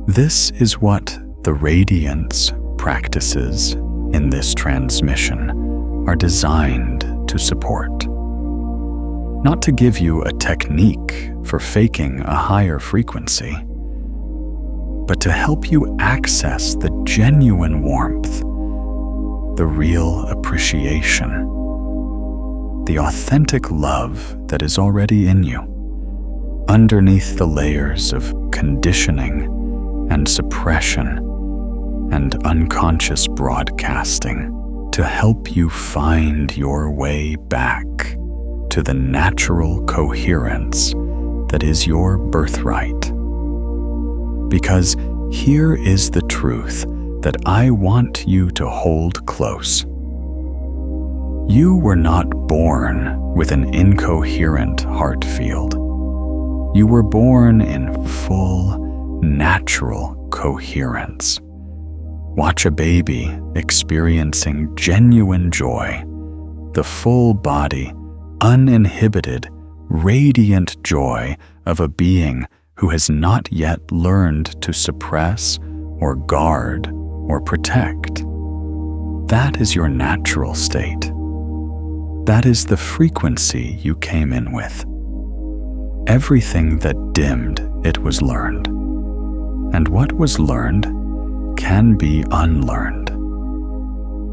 This is what the Radiance practices in this transmission are designed to support. Not to give you a technique for faking a higher frequency, but to help you access the genuine warmth, the real appreciation, the authentic love that is already in you, underneath the layers of conditioning and suppression and unconscious broadcasting, to help you find your way back to the natural coherence that is your birthright. Because here is the truth that I want you to hold close. You were not born with an incoherent heart field. You were born in full, natural coherence. Watch a baby experiencing genuine joy, the full body, uninhibited, radiant joy of a being who has not yet learned to suppress or guard or protect. That is your natural state. That is the frequency you came in with. Everything that dimmed, it was learned. And what was learned can be unlearned.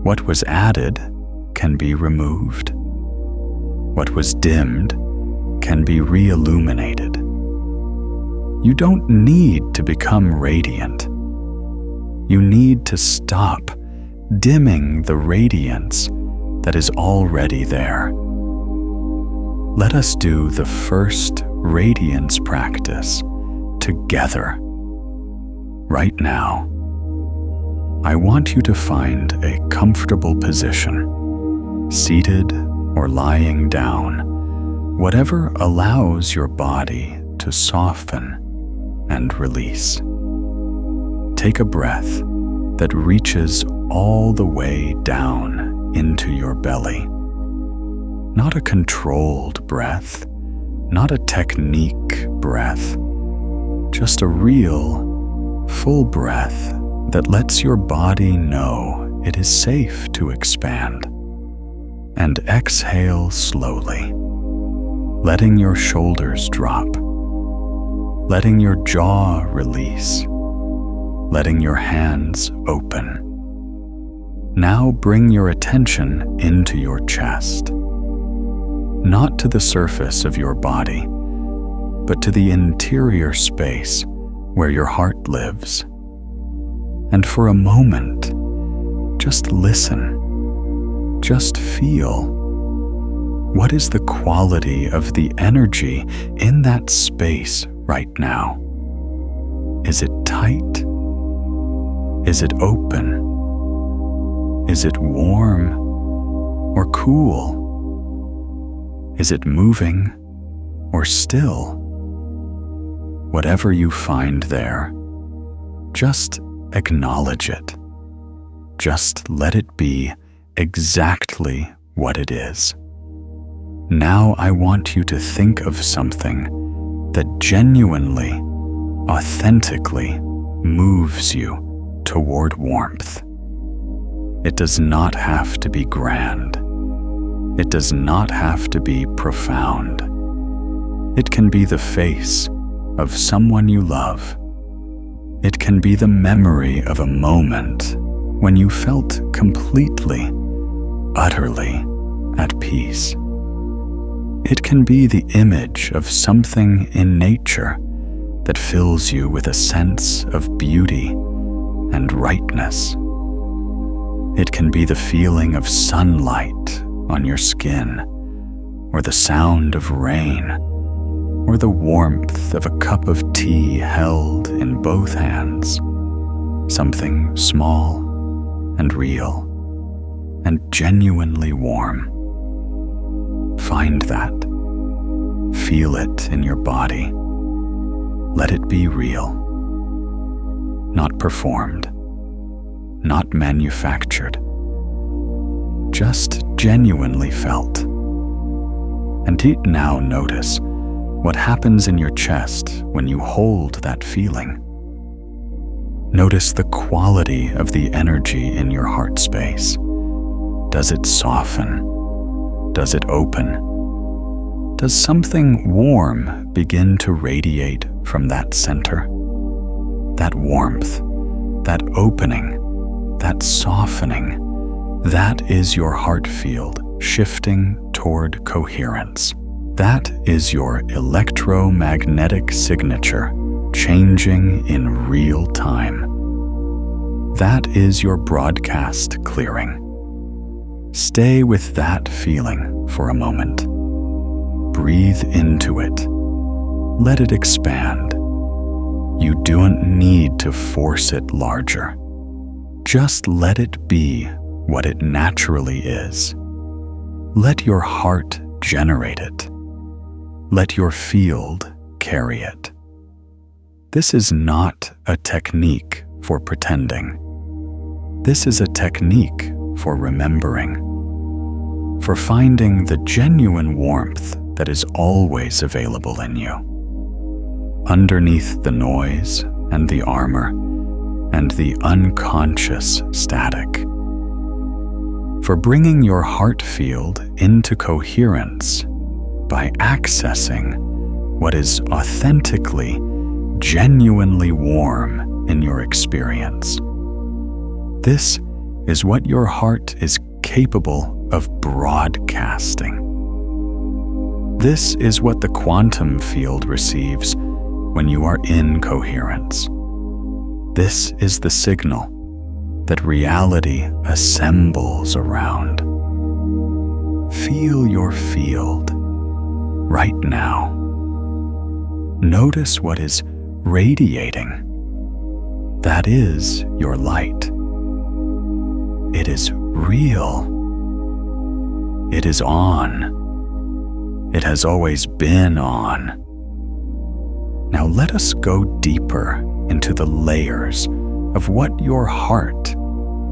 What was added can be removed. What was dimmed can be re-illuminated. You don't need to become radiant. You need to stop dimming the radiance that is already there. Let us do the first radiance practice together. Right now, I want you to find a comfortable position, seated or lying down, whatever allows your body to soften and release. Take a breath that reaches all the way down into your belly. Not a controlled breath, not a technique breath, just a real, full breath that lets your body know it is safe to expand. And exhale slowly, letting your shoulders drop, letting your jaw release, letting your hands open. Now bring your attention into your chest, not to the surface of your body, but to the interior space where your heart lives. And for a moment, just listen, just feel. What is the quality of the energy in that space right now? Is it tight? Is it open? Is it warm or cool? Is it moving or still? Whatever you find there, just acknowledge it. Just let it be exactly what it is. Now I want you to think of something that genuinely, authentically moves you toward warmth. It does not have to be grand. It does not have to be profound. It can be the face of someone you love. It can be the memory of a moment when you felt completely, utterly at peace. It can be the image of something in nature that fills you with a sense of beauty and rightness. It can be the feeling of sunlight on your skin, or the sound of rain, or the warmth of a cup of tea held in both hands. Something small and real and genuinely warm. Find that. Feel it in your body. Let it be real. Not performed. Not manufactured. Just genuinely felt. And now notice what happens in your chest when you hold that feeling. Notice the quality of the energy in your heart space. Does it soften? Does it open? Does something warm begin to radiate from that center? That warmth, that opening, that softening, that is your heart field shifting toward coherence. That is your electromagnetic signature changing in real time. That is your broadcast clearing. Stay with that feeling for a moment. Breathe into it. Let it expand. You don't need to force it larger. Just let it be what it naturally is. Let your heart generate it. Let your field carry it. This is not a technique for pretending. This is a technique for remembering, for finding the genuine warmth that is always available in you. underneath the noise and the armor and the unconscious static. For bringing your heart field into coherence by accessing what is authentically, genuinely warm in your experience. This is what your heart is capable of broadcasting. This is what the quantum field receives when you are in coherence. This is the signal that reality assembles around. Feel your field right now. Notice what is radiating. That is your light. It is real. It is on. It has always been on. Now let us go deeper into the layers of what your heart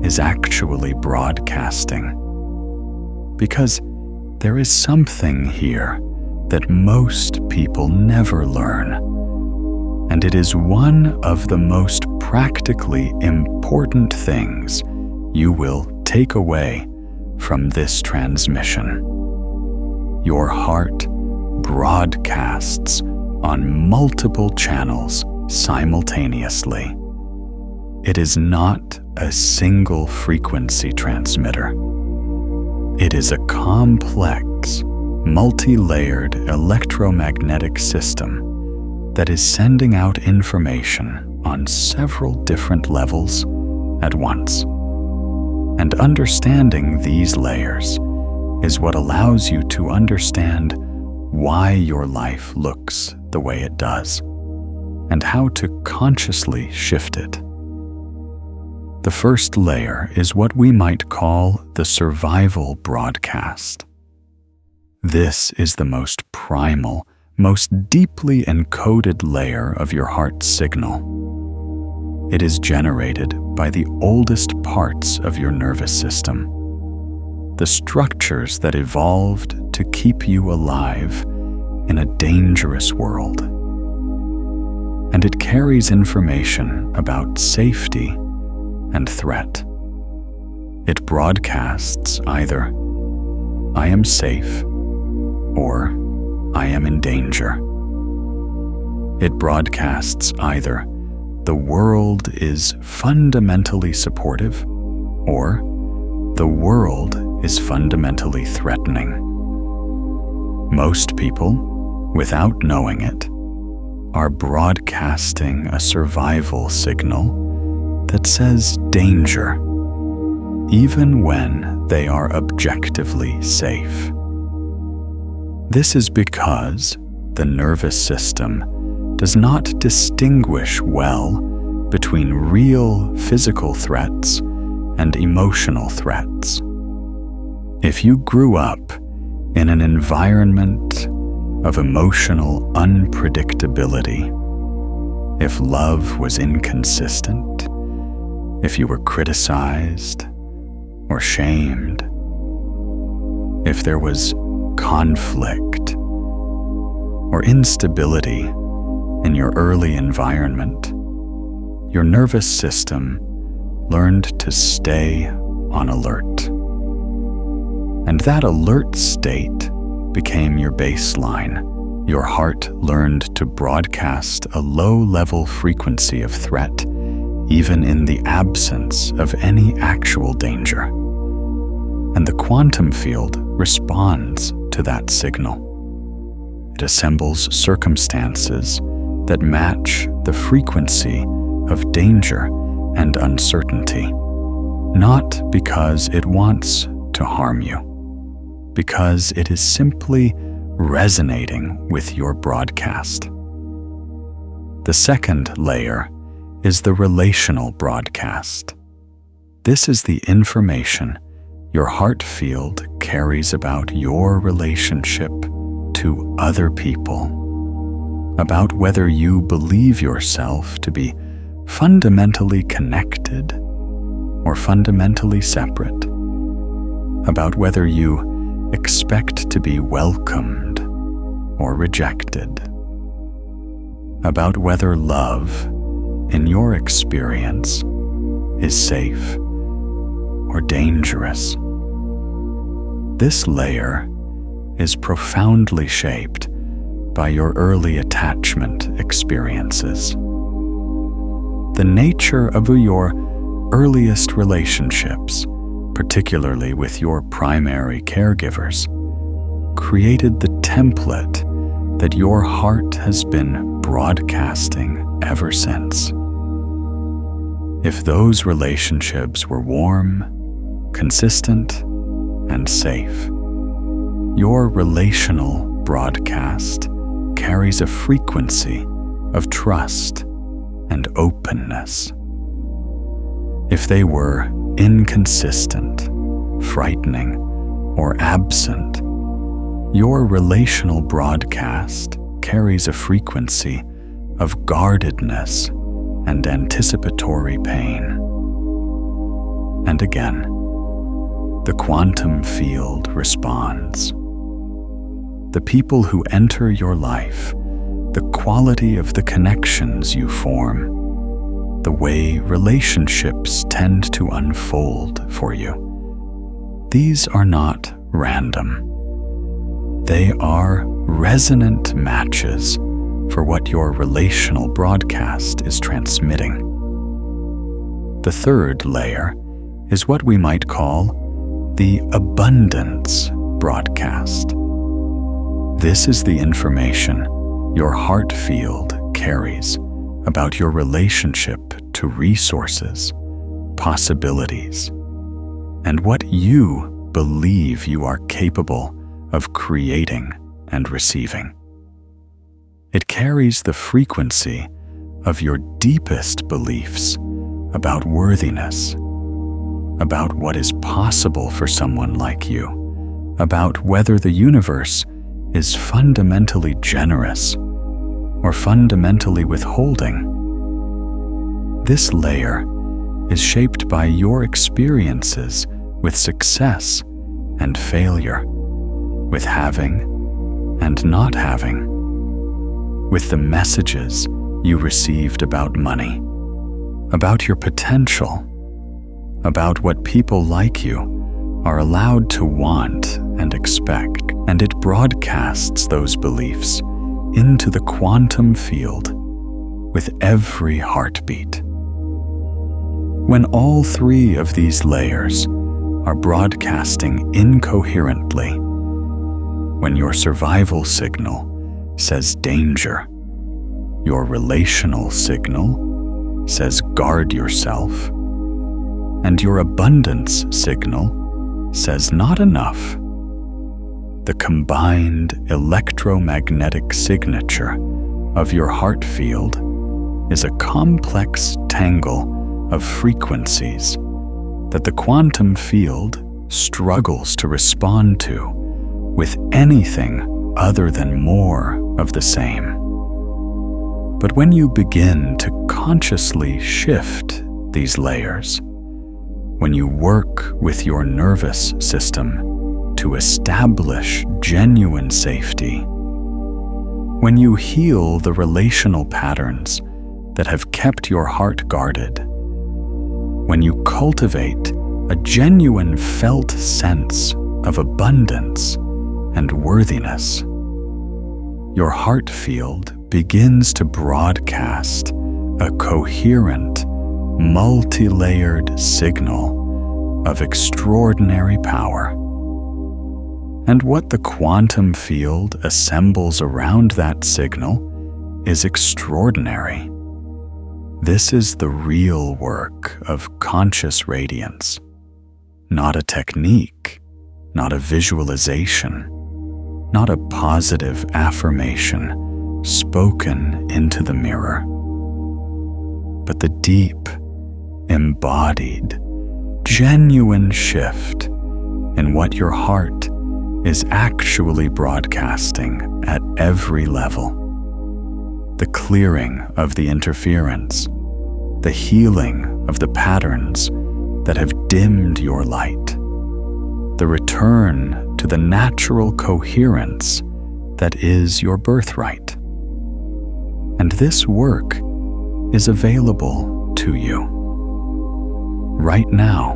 is actually broadcasting. Because there is something here that most people never learn, and it is one of the most practically important things you will take away from this transmission. Your heart broadcasts on multiple channels simultaneously. It is not a single frequency transmitter. It is a complex, multi-layered electromagnetic system that is sending out information on several different levels at once. And understanding these layers is what allows you to understand why your life looks the way it does, and how to consciously shift it. The first layer is what we might call the survival broadcast. This is the most primal, most deeply encoded layer of your heart's signal. It is generated by the oldest parts of your nervous system, the structures that evolved to keep you alive in a dangerous world. And it carries information about safety and threat. It broadcasts either, "I am safe," or "I am in danger." It broadcasts either, "The world is fundamentally supportive," or "The world is fundamentally threatening." Most people, without knowing it, are broadcasting a survival signal that says danger, even when they are objectively safe. This is because the nervous system does not distinguish well between real physical threats and emotional threats. If you grew up in an environment of emotional unpredictability, if love was inconsistent, if you were criticized or shamed, if there was conflict or instability in your early environment, your nervous system learned to stay on alert. And that alert state became your baseline. Your heart learned to broadcast a low-level frequency of threat, even in the absence of any actual danger. And the quantum field responds to that signal. It assembles circumstances that match the frequency of danger and uncertainty, not because it wants to harm you, because it is simply resonating with your broadcast. The second layer is the relational broadcast. This is the information your heart field carries about your relationship to other people, about whether you believe yourself to be fundamentally connected or fundamentally separate, about whether you expect to be welcomed or rejected. about whether love, in your experience, is safe or dangerous. This layer is profoundly shaped by your early attachment experiences. The nature of your earliest relationships, particularly with your primary caregivers, created the template that your heart has been broadcasting ever since. If those relationships were warm, consistent, and safe, your relational broadcast carries a frequency of trust and openness. If they were inconsistent, frightening, or absent, your relational broadcast carries a frequency of guardedness and anticipatory pain. And again, the quantum field responds. The people who enter your life, the quality of the connections you form, the way relationships tend to unfold for you, these are not random. They are resonant matches for what your relational broadcast is transmitting. The third layer is what we might call the abundance broadcast. This is the information your heart field carries about your relationship to resources, possibilities, and what you believe you are capable of creating and receiving. It carries the frequency of your deepest beliefs about worthiness, about what is possible for someone like you, about whether the universe is fundamentally generous or fundamentally withholding. This layer is shaped by your experiences with success and failure, with having and not having, with the messages you received about money, about your potential, about what people like you are allowed to want and expect, and it broadcasts those beliefs into the quantum field with every heartbeat. When all three of these layers are broadcasting incoherently, when your survival signal says danger, your relational signal says guard yourself, and your abundance signal says not enough, the combined electromagnetic signature of your heart field is a complex tangle of frequencies that the quantum field struggles to respond to with anything other than more of the same. But when you begin to consciously shift these layers, when you work with your nervous system to establish genuine safety, when you heal the relational patterns that have kept your heart guarded, when you cultivate a genuine felt sense of abundance and worthiness, your heart field begins to broadcast a coherent, multi-layered signal of extraordinary power. And what the quantum field assembles around that signal is extraordinary. This is the real work of conscious radiance, not a technique, not a visualization, not a positive affirmation spoken into the mirror, but the deep, embodied, genuine shift in what your heart is actually broadcasting at every level. The clearing of the interference, the healing of the patterns that have dimmed your light, the return to the natural coherence that is your birthright. And this work is available to you right now,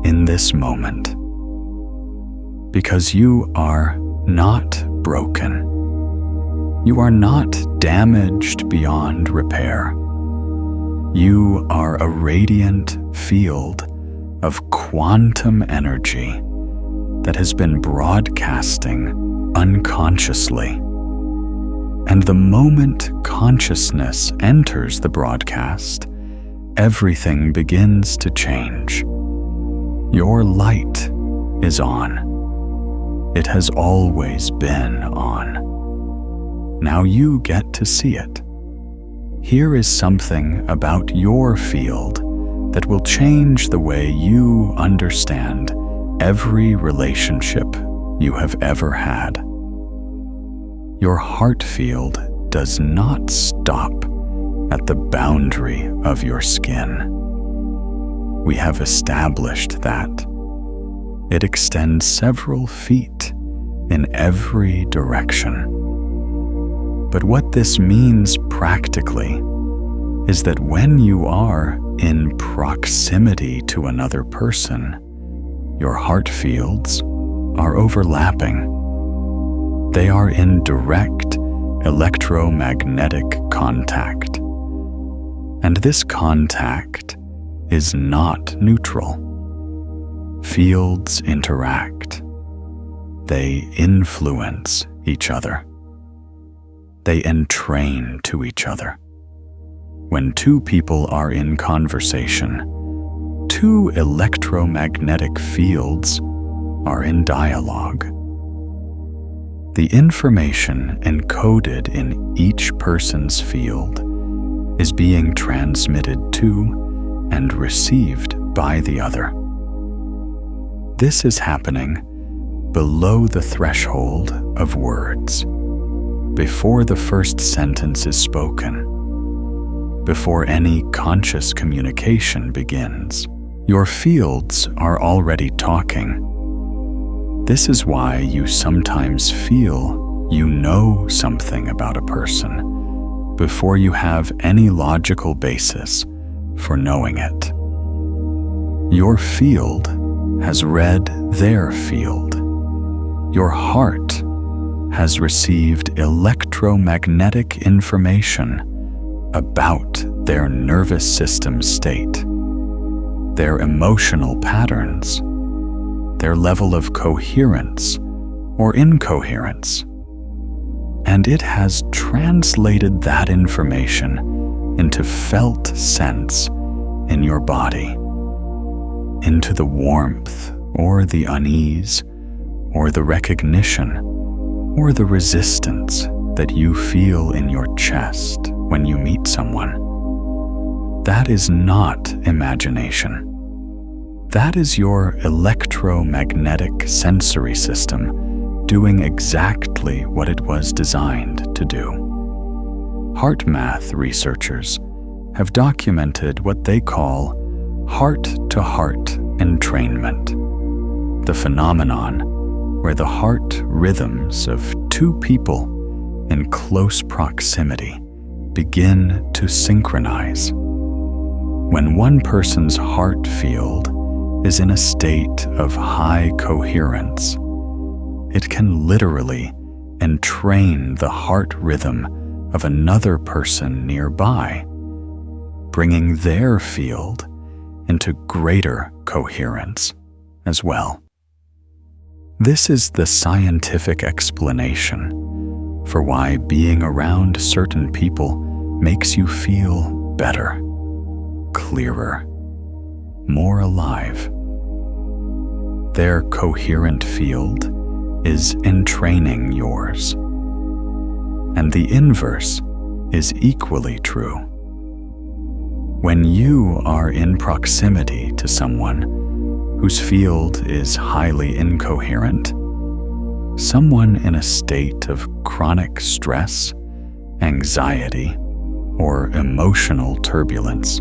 in this moment, because you are not broken. You are not damaged beyond repair. You are a radiant field of quantum energy that has been broadcasting unconsciously. And the moment consciousness enters the broadcast, everything begins to change. Your light is on. It has always been on. Now you get to see it. Here is something about your field that will change the way you understand every relationship you have ever had. Your heart field does not stop at the boundary of your skin. We have established that. It extends several feet in every direction. But what this means practically is that when you are in proximity to another person, your heart fields are overlapping. They are in direct electromagnetic contact. And this contact is not neutral. Fields interact. They influence each other. They entrain to each other. When two people are in conversation, two electromagnetic fields are in dialogue. The information encoded in each person's field is being transmitted to and received by the other. This is happening below the threshold of words, before the first sentence is spoken, before any conscious communication begins. Your fields are already talking. This is why you sometimes feel you know something about a person before you have any logical basis for knowing it. Your field has read their field. Your heart has received electromagnetic information about their nervous system state, their emotional patterns, their level of coherence or incoherence. And it has translated that information into felt sense in your body, into the warmth or the unease or the recognition or the resistance that you feel in your chest when you meet someone. That is not imagination. That is your electromagnetic sensory system doing exactly what it was designed to do. HeartMath researchers have documented what they call heart-to-heart entrainment, the phenomenon where the heart rhythms of two people in close proximity begin to synchronize. When one person's heart field is in a state of high coherence, it can literally entrain the heart rhythm of another person nearby, bringing their field into greater coherence as well. This is the scientific explanation for why being around certain people makes you feel better, clearer, more alive. Their coherent field is entraining yours. And the inverse is equally true. When you are in proximity to someone whose field is highly incoherent, someone in a state of chronic stress, anxiety, or emotional turbulence,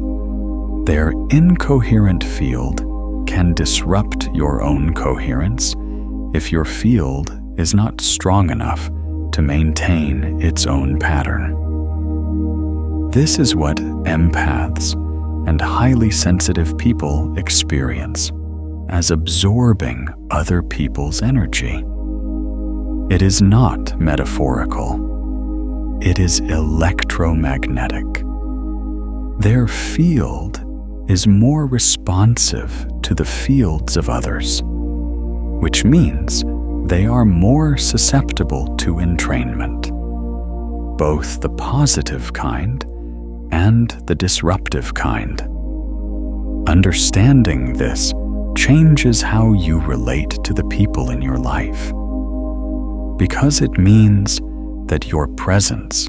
their incoherent field can disrupt your own coherence if your field is not strong enough to maintain its own pattern. This is what empaths and highly sensitive people experience as absorbing other people's energy. It is not metaphorical. It is electromagnetic. Their field is more responsive to the fields of others, which means they are more susceptible to entrainment, both the positive kind and the disruptive kind. Understanding this changes how you relate to the people in your life, because it means that your presence,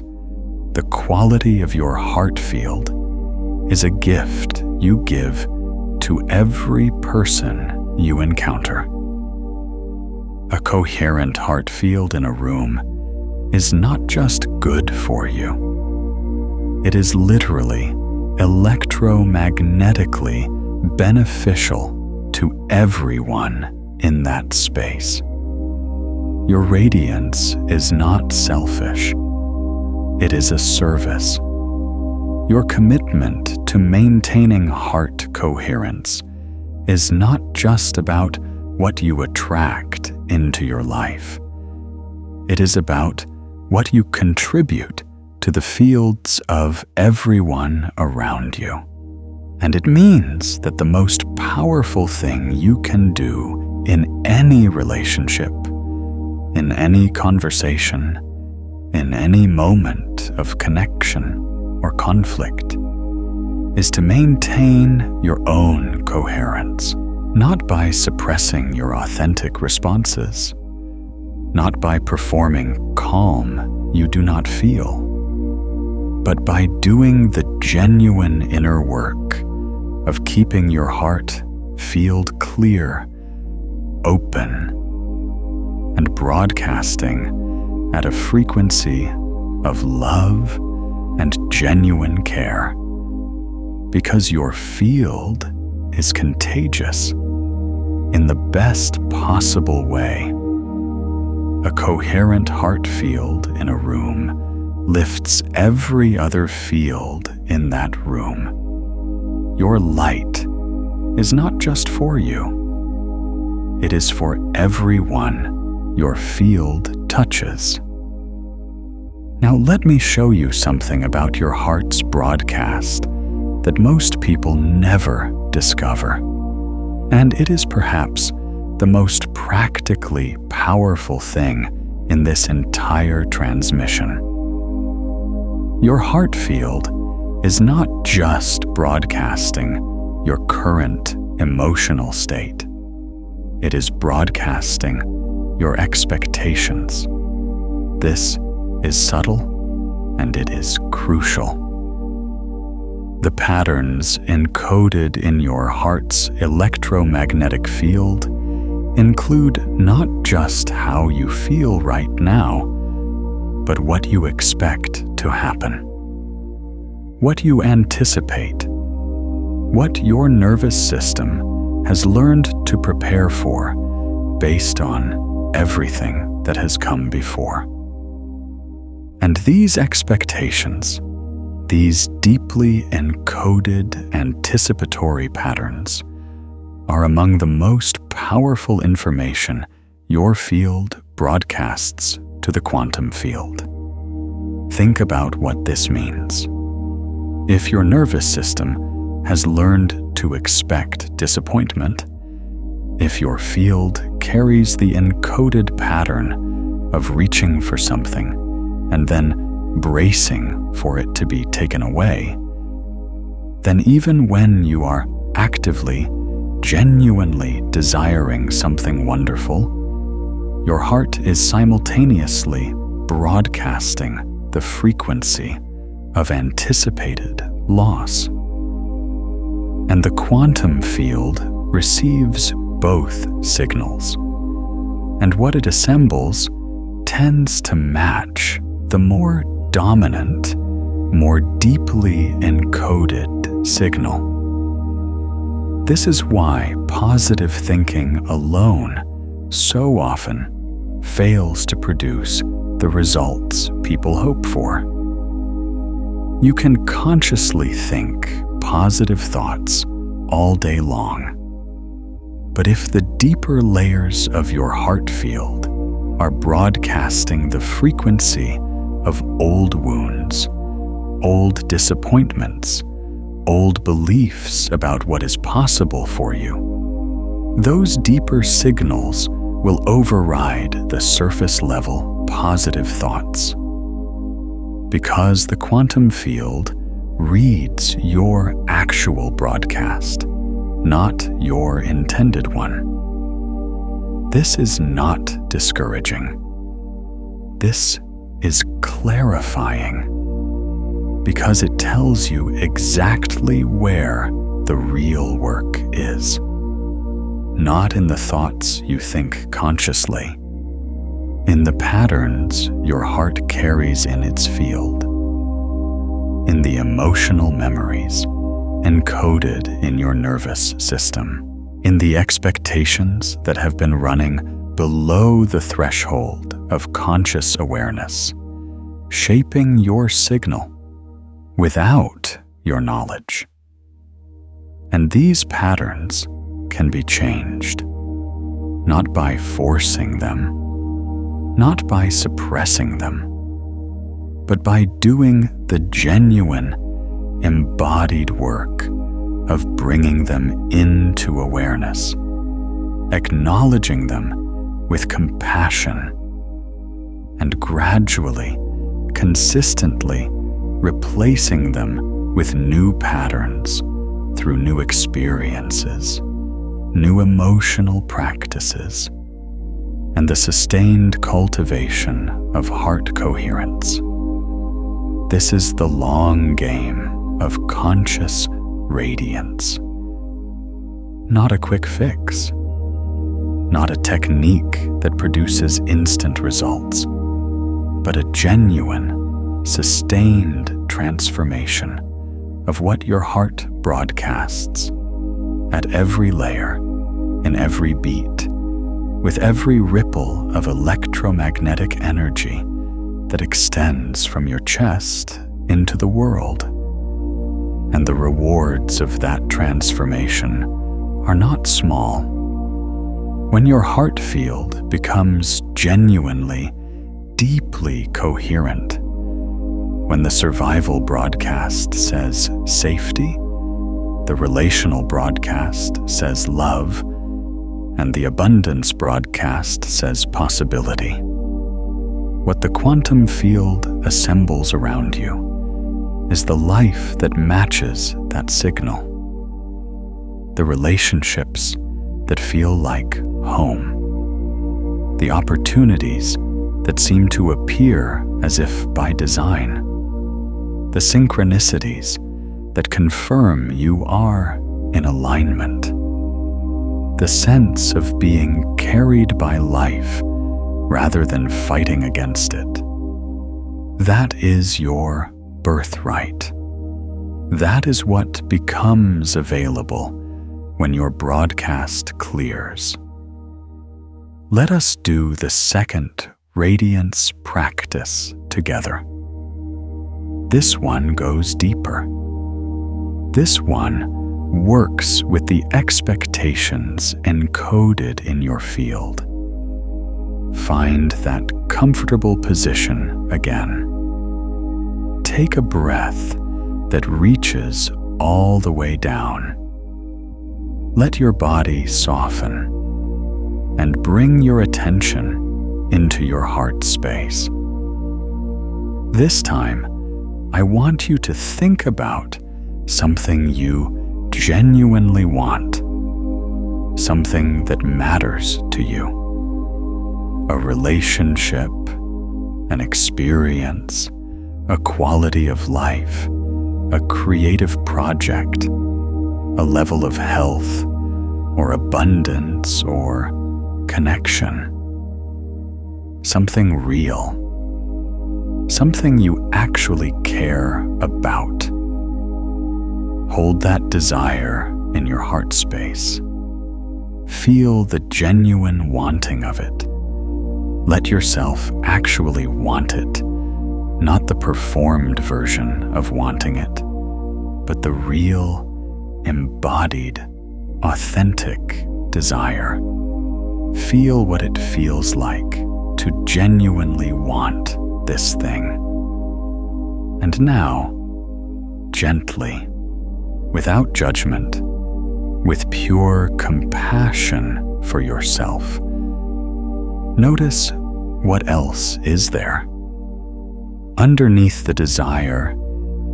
the quality of your heart field, is a gift you give to every person you encounter. A coherent heart field in a room is not just good for you. It is literally electromagnetically beneficial to everyone in that space. Your radiance is not selfish. It is a service. Your commitment to maintaining heart coherence is not just about what you attract into your life. It is about what you contribute to the fields of everyone around you. And it means that the most powerful thing you can do in any relationship, in any conversation, in any moment of connection or conflict, is to maintain your own coherence, not by suppressing your authentic responses, not by performing calm you do not feel, but by doing the genuine inner work of keeping your heart field clear, open, and broadcasting at a frequency of love and genuine care, because your field is contagious in the best possible way. A coherent heart field in a room lifts every other field in that room. Your light is not just for you. It is for everyone your field touches. Now let me show you something about your heart's broadcast that most people never discover. And it is perhaps the most practically powerful thing in this entire transmission. Your heart field is not just broadcasting your current emotional state. It is broadcasting your expectations. This is subtle and it is crucial. The patterns encoded in your heart's electromagnetic field include not just how you feel right now, but what you expect to happen, what you anticipate, what your nervous system has learned to prepare for based on everything that has come before. And these expectations, these deeply encoded anticipatory patterns, are among the most powerful information your field broadcasts to the quantum field. Think about what this means. If your nervous system has learned to expect disappointment, if your field carries the encoded pattern of reaching for something and then bracing for it to be taken away, then even when you are actively, genuinely desiring something wonderful, your heart is simultaneously broadcasting the frequency of anticipated loss. And the quantum field receives both signals, and what it assembles tends to match the more dominant, more deeply encoded signal. This is why positive thinking alone so often fails to produce the the results people hope for. You can consciously think positive thoughts all day long. But if the deeper layers of your heart field are broadcasting the frequency of old wounds, old disappointments, old beliefs about what is possible for you, those deeper signals will override the surface level positive thoughts. Because the quantum field reads your actual broadcast, not your intended one. This is not discouraging. This is clarifying, because it tells you exactly where the real work is. Not in the thoughts you think consciously, in the patterns your heart carries in its field, in the emotional memories encoded in your nervous system, in the expectations that have been running below the threshold of conscious awareness, shaping your signal without your knowledge. And these patterns can be changed, not by forcing them, not by suppressing them, but by doing the genuine, embodied work of bringing them into awareness, acknowledging them with compassion, and gradually, consistently replacing them with new patterns through new experiences, new emotional practices, and the sustained cultivation of heart coherence. This is the long game of conscious radiance. Not a quick fix, not a technique that produces instant results, but a genuine, sustained transformation of what your heart broadcasts at every layer, in every beat, with every ripple of electromagnetic energy that extends from your chest into the world. And the rewards of that transformation are not small. When your heart field becomes genuinely, deeply coherent, when the survival broadcast says safety, the relational broadcast says love, and the abundance broadcast says possibility, what the quantum field assembles around you is the life that matches that signal. The relationships that feel like home. The opportunities that seem to appear as if by design. The synchronicities that confirm you are in alignment. The sense of being carried by life rather than fighting against it. That is your birthright. That is what becomes available when your broadcast clears. Let us do the second Radiance practice together. This one goes deeper. This one works with the expectations encoded in your field. Find that comfortable position again. Take a breath that reaches all the way down. Let your body soften and bring your attention into your heart space. This time, I want you to think about something you genuinely want, something that matters to you. A relationship, an experience, a quality of life, a creative project, a level of health, or abundance, or connection. Something real. Something you actually care about. Hold that desire in your heart space. Feel the genuine wanting of it. Let yourself actually want it, not the performed version of wanting it, but the real, embodied, authentic desire. Feel what it feels like to genuinely want this thing. And now, gently, without judgment, with pure compassion for yourself, notice what else is there. Underneath the desire,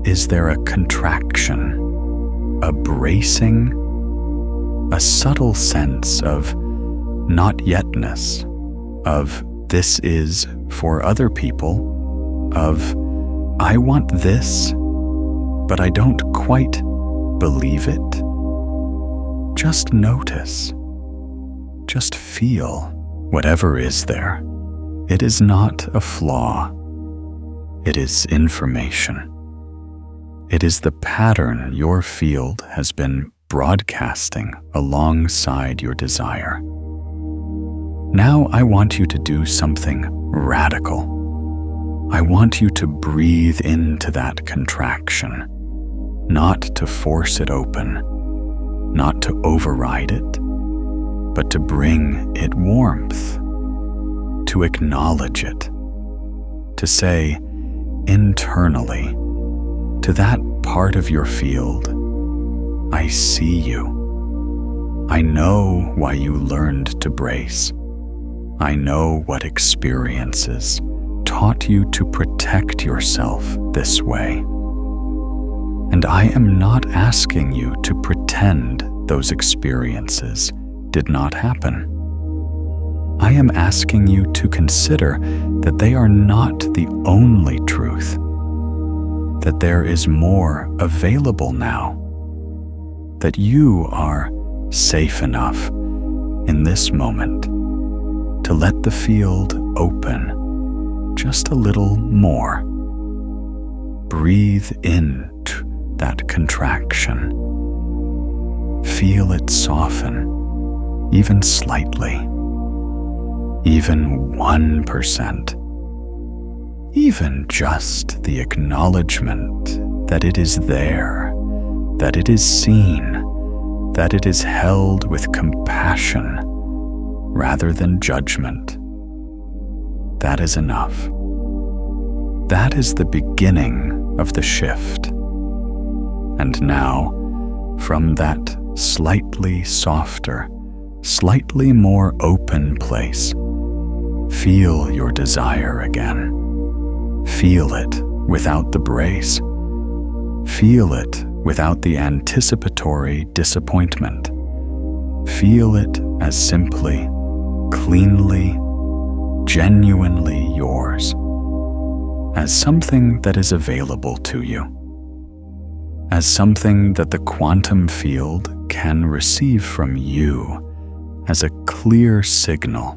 is there a contraction, a bracing, a subtle sense of not yetness, of this is for other people, of I want this, but I don't quite believe it? Just notice. Just feel whatever is there. It is not a flaw. It is information. It is the pattern your field has been broadcasting alongside your desire. Now I want you to do something radical. I want you to breathe into that contraction, not to force it open, not to override it, but to bring it warmth, to acknowledge it, to say internally to that part of your field, I see you. I know why you learned to brace. I know what experiences taught you to protect yourself this way. And I am not asking you to pretend those experiences did not happen. I am asking you to consider that they are not the only truth, that there is more available now, that you are safe enough in this moment to let the field open just a little more. Breathe into that contraction. Feel it soften, even slightly, even 1%. Even just the acknowledgement that it is there, that it is seen, that it is held with compassion rather than judgment. That is enough. That is the beginning of the shift. And now, from that slightly softer, slightly more open place, feel your desire again. Feel it without the brace. Feel it without the anticipatory disappointment. Feel it as simply, cleanly, genuinely yours, as something that is available to you, as something that the quantum field can receive from you as a clear signal,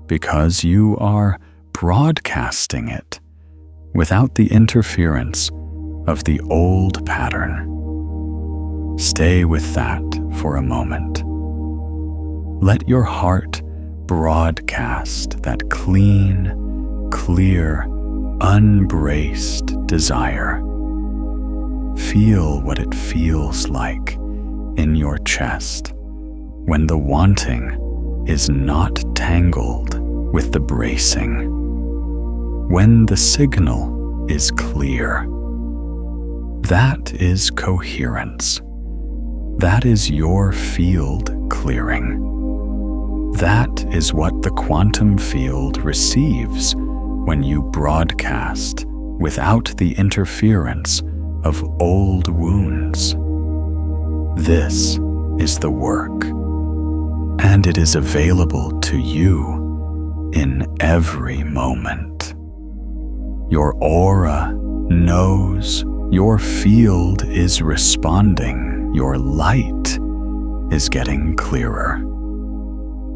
because you are broadcasting it without the interference of the old pattern. Stay with that for a moment. Let your heart broadcast that clean, clear, unbraced desire. Feel what it feels like in your chest when the wanting is not tangled with the bracing, when the signal is clear. That is coherence. That is your field clearing. That is what the quantum field receives when you broadcast without the interference of old wounds. This is the work, and it is available to you in every moment. Your aura knows, your field is responding, your light is getting clearer.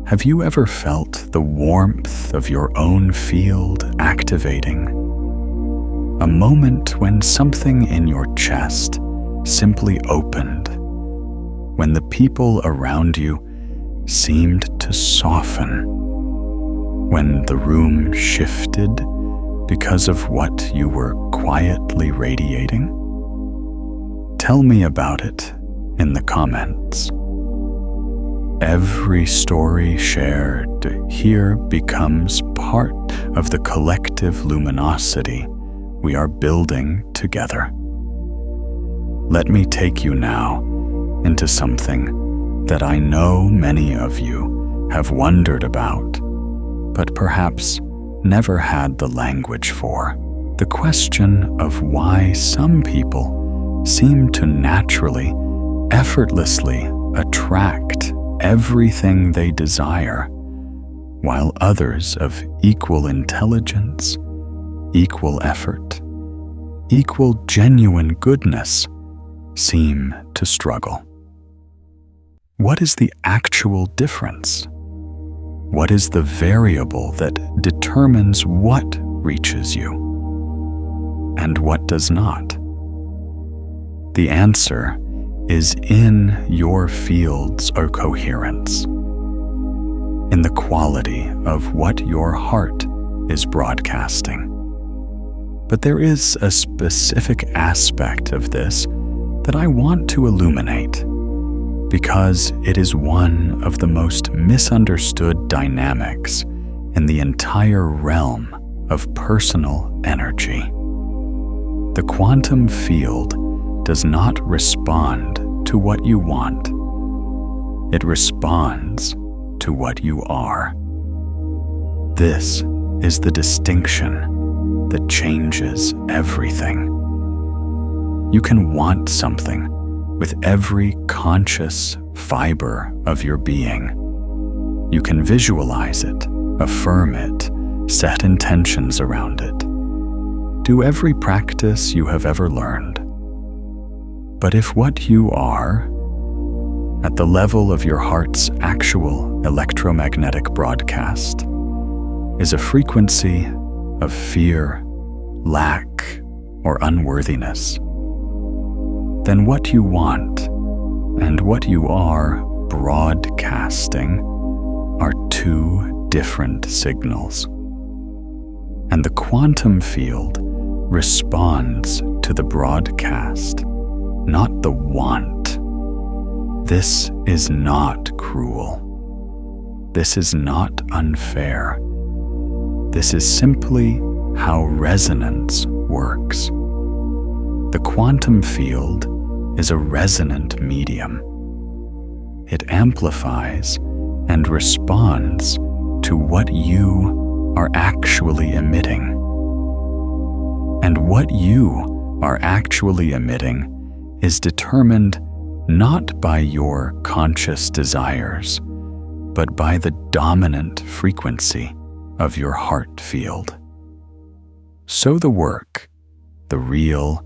Have you ever felt the warmth of your own field activating? A moment when something in your chest simply opened, when the people around you seemed to soften, when the room shifted because of what you were quietly radiating? Tell me about it in the comments. Every story shared here becomes part of the collective luminosity we are building together. Let me take you now into something that I know many of you have wondered about, but perhaps never had the language for. The question of why some people seem to naturally, effortlessly attract everything they desire, while others of equal intelligence, equal effort, equal genuine goodness seem to struggle. What is the actual difference? What is the variable that determines what reaches you and what does not? The answer is in your fields of coherence, in the quality of what your heart is broadcasting. But there is a specific aspect of this that I want to illuminate, because it is one of the most misunderstood dynamics in the entire realm of personal energy. The quantum field does not respond to what you want. It responds to what you are. This is the distinction that changes everything. You can want something with every conscious fiber of your being. You can visualize it, affirm it, set intentions around it. Do every practice you have ever learned. But if what you are, at the level of your heart's actual electromagnetic broadcast, is a frequency of fear, lack, or unworthiness, then what you want and what you are broadcasting are two different signals. And the quantum field responds to the broadcast, not the want. This is not cruel. This is not unfair. This is simply how resonance works. The quantum field is a resonant medium. It amplifies and responds to what you are actually emitting. And what you are actually emitting is determined not by your conscious desires, but by the dominant frequency of your heart field. So the work, the real,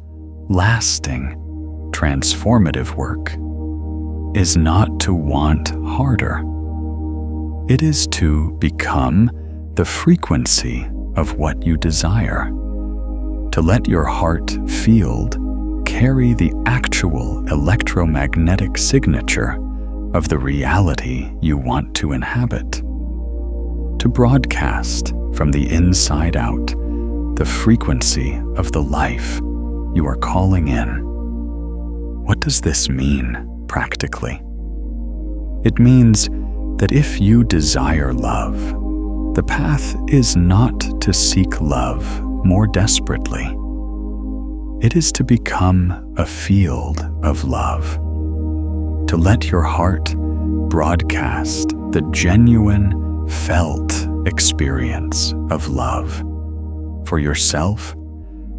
lasting, transformative work, is not to want harder. It is to become the frequency of what you desire, to let your heart field carry the actual electromagnetic signature of the reality you want to inhabit, to broadcast from the inside out the frequency of the life you are calling in. What does this mean practically? It means that if you desire love, the path is not to seek love more desperately. It is to become a field of love, to let your heart broadcast the genuine, felt experience of love for yourself,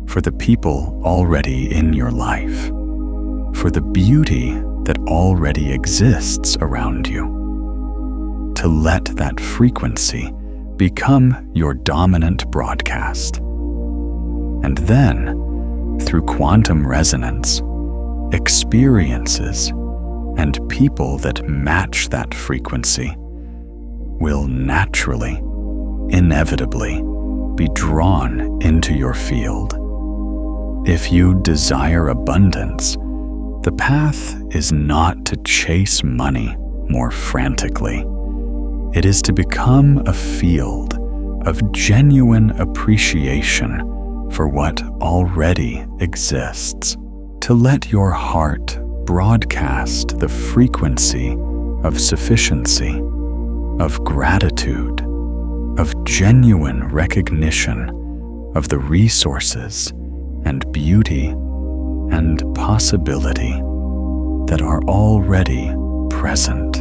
for the people already in your life, for the beauty that already exists around you, to let that frequency become your dominant broadcast. And then, through quantum resonance, experiences and people that match that frequency will naturally, inevitably, be drawn into your field. If you desire abundance, the path is not to chase money more frantically. It is to become a field of genuine appreciation for what already exists. To let your heart broadcast the frequency of sufficiency, of gratitude, of genuine recognition of the resources and beauty and possibility that are already present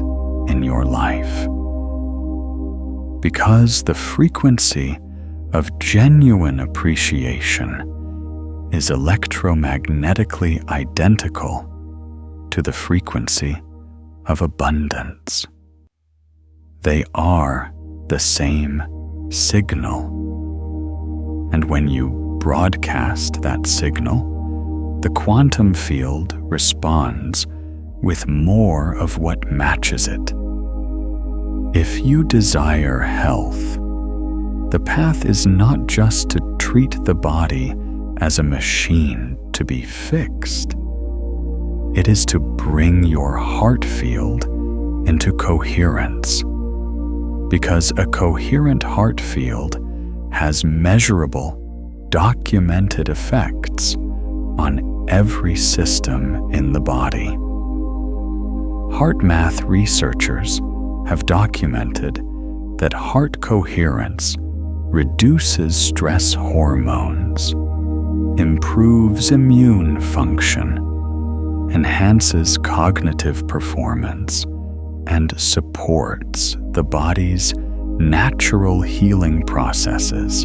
in your life. Because the frequency of genuine appreciation is electromagnetically identical to the frequency of abundance. They are the same signal. And when you broadcast that signal, the quantum field responds with more of what matches it. If you desire health, the path is not just to treat the body as a machine to be fixed. It is to bring your heart field into coherence, because a coherent heart field has measurable, documented effects on every system in the body. HeartMath researchers have documented that heart coherence reduces stress hormones, improves immune function, enhances cognitive performance, and supports the body's natural healing processes.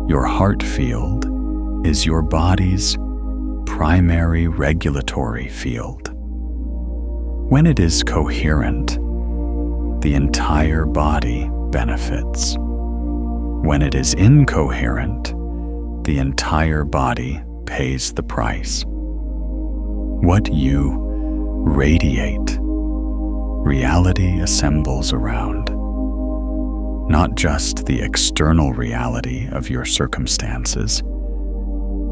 Your heart field is your body's primary regulatory field. When it is coherent, the entire body benefits. When it is incoherent, the entire body pays the price. What you radiate, reality assembles around. Not just the external reality of your circumstances,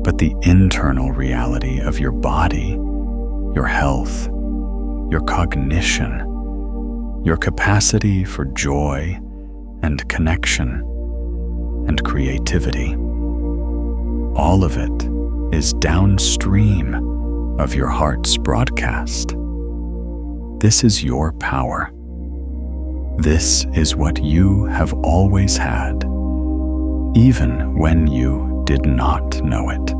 but the internal reality of your body, your health, your cognition, your capacity for joy and connection and creativity. All of it is downstream of your heart's broadcast. This is your power. This is what you have always had, even when you did not know it.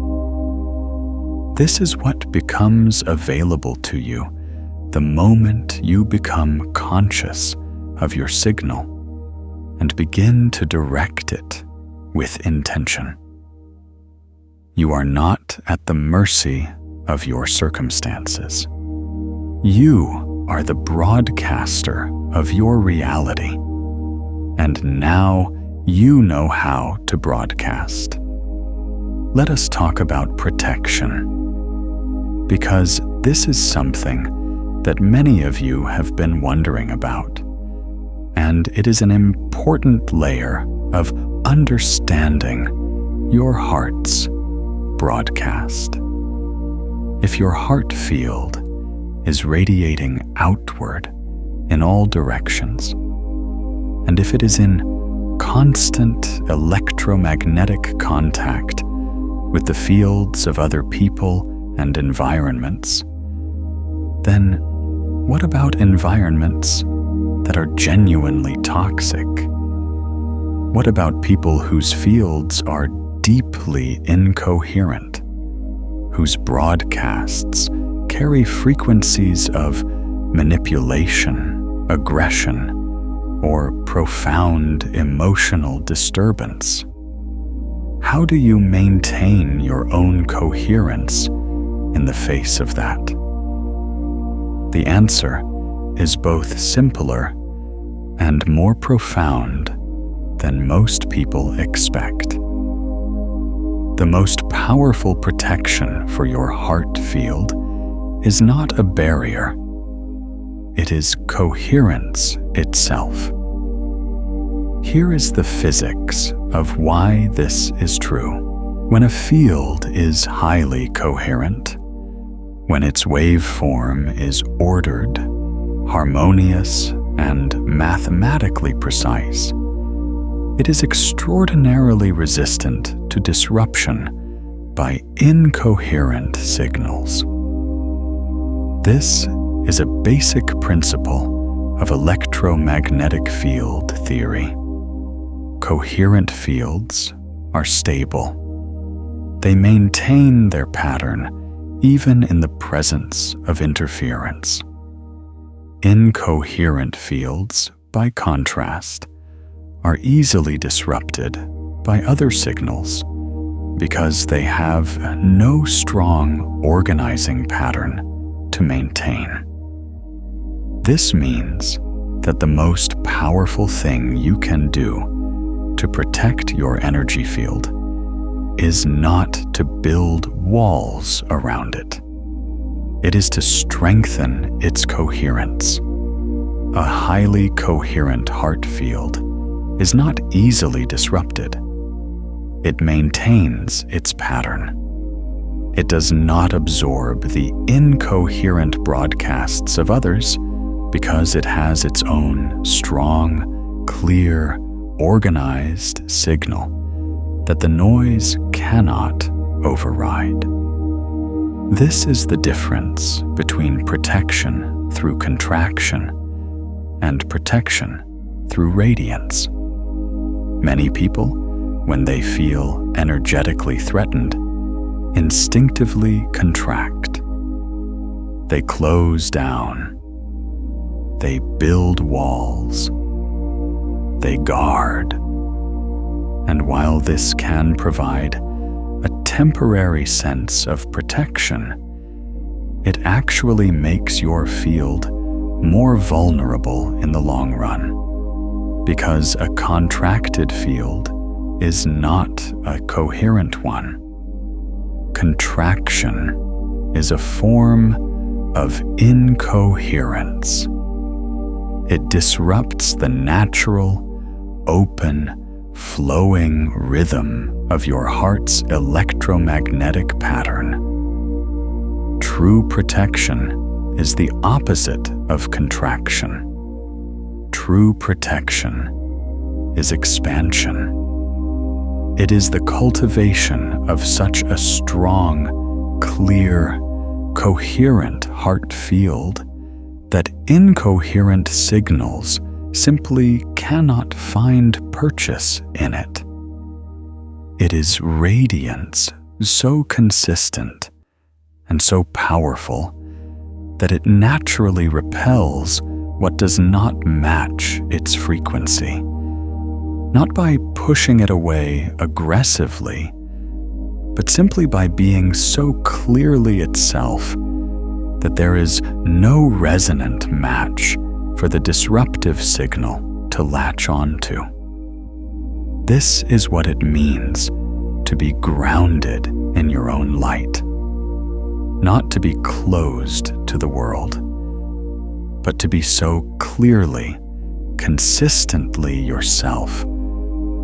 This is what becomes available to you the moment you become conscious of your signal and begin to direct it with intention. You are not at the mercy of your circumstances. You are the broadcaster of your reality, and now you know how to broadcast. Let us talk about protection, because this is something that many of you have been wondering about, and it is an important layer of understanding your heart's broadcast. If your heart field is radiating outward in all directions, and if it is in constant electromagnetic contact with the fields of other people and environments, then what about environments that are genuinely toxic? What about people whose fields are deeply incoherent, whose broadcasts carry frequencies of manipulation, aggression, or profound emotional disturbance? How do you maintain your own coherence in the face of that? The answer is both simpler and more profound than most people expect. The most powerful protection for your heart field is not a barrier. It is coherence itself. Here is the physics of why this is true. When a field is highly coherent, when its waveform is ordered, harmonious, and mathematically precise, it is extraordinarily resistant to disruption by incoherent signals. This is a basic principle of electromagnetic field theory. Coherent fields are stable. They maintain their pattern even in the presence of interference. Incoherent fields, by contrast, are easily disrupted by other signals because they have no strong organizing pattern to maintain. This means that the most powerful thing you can do to protect your energy field is not to build walls around it. It is to strengthen its coherence. A highly coherent heart field is not easily disrupted. It maintains its pattern. It does not absorb the incoherent broadcasts of others because it has its own strong, clear, organized signal that the noise cannot override. This is the difference between protection through contraction and protection through radiance. Many people, when they feel energetically threatened, instinctively contract. They close down. They build walls. They guard. And while this can provide a temporary sense of protection, it actually makes your field more vulnerable in the long run, because a contracted field is not a coherent one. Contraction is a form of incoherence. It disrupts the natural, open, flowing rhythm of your heart's electromagnetic pattern. True protection is the opposite of contraction. True protection is expansion. It is the cultivation of such a strong, clear, coherent heart field that incoherent signals simply cannot find purchase in it. It is radiance so consistent and so powerful that it naturally repels what does not match its frequency, not by pushing it away aggressively, but simply by being so clearly itself that there is no resonant match for the disruptive signal to latch onto. This is what it means to be grounded in your own light, not to be closed to the world, but to be so clearly, consistently yourself,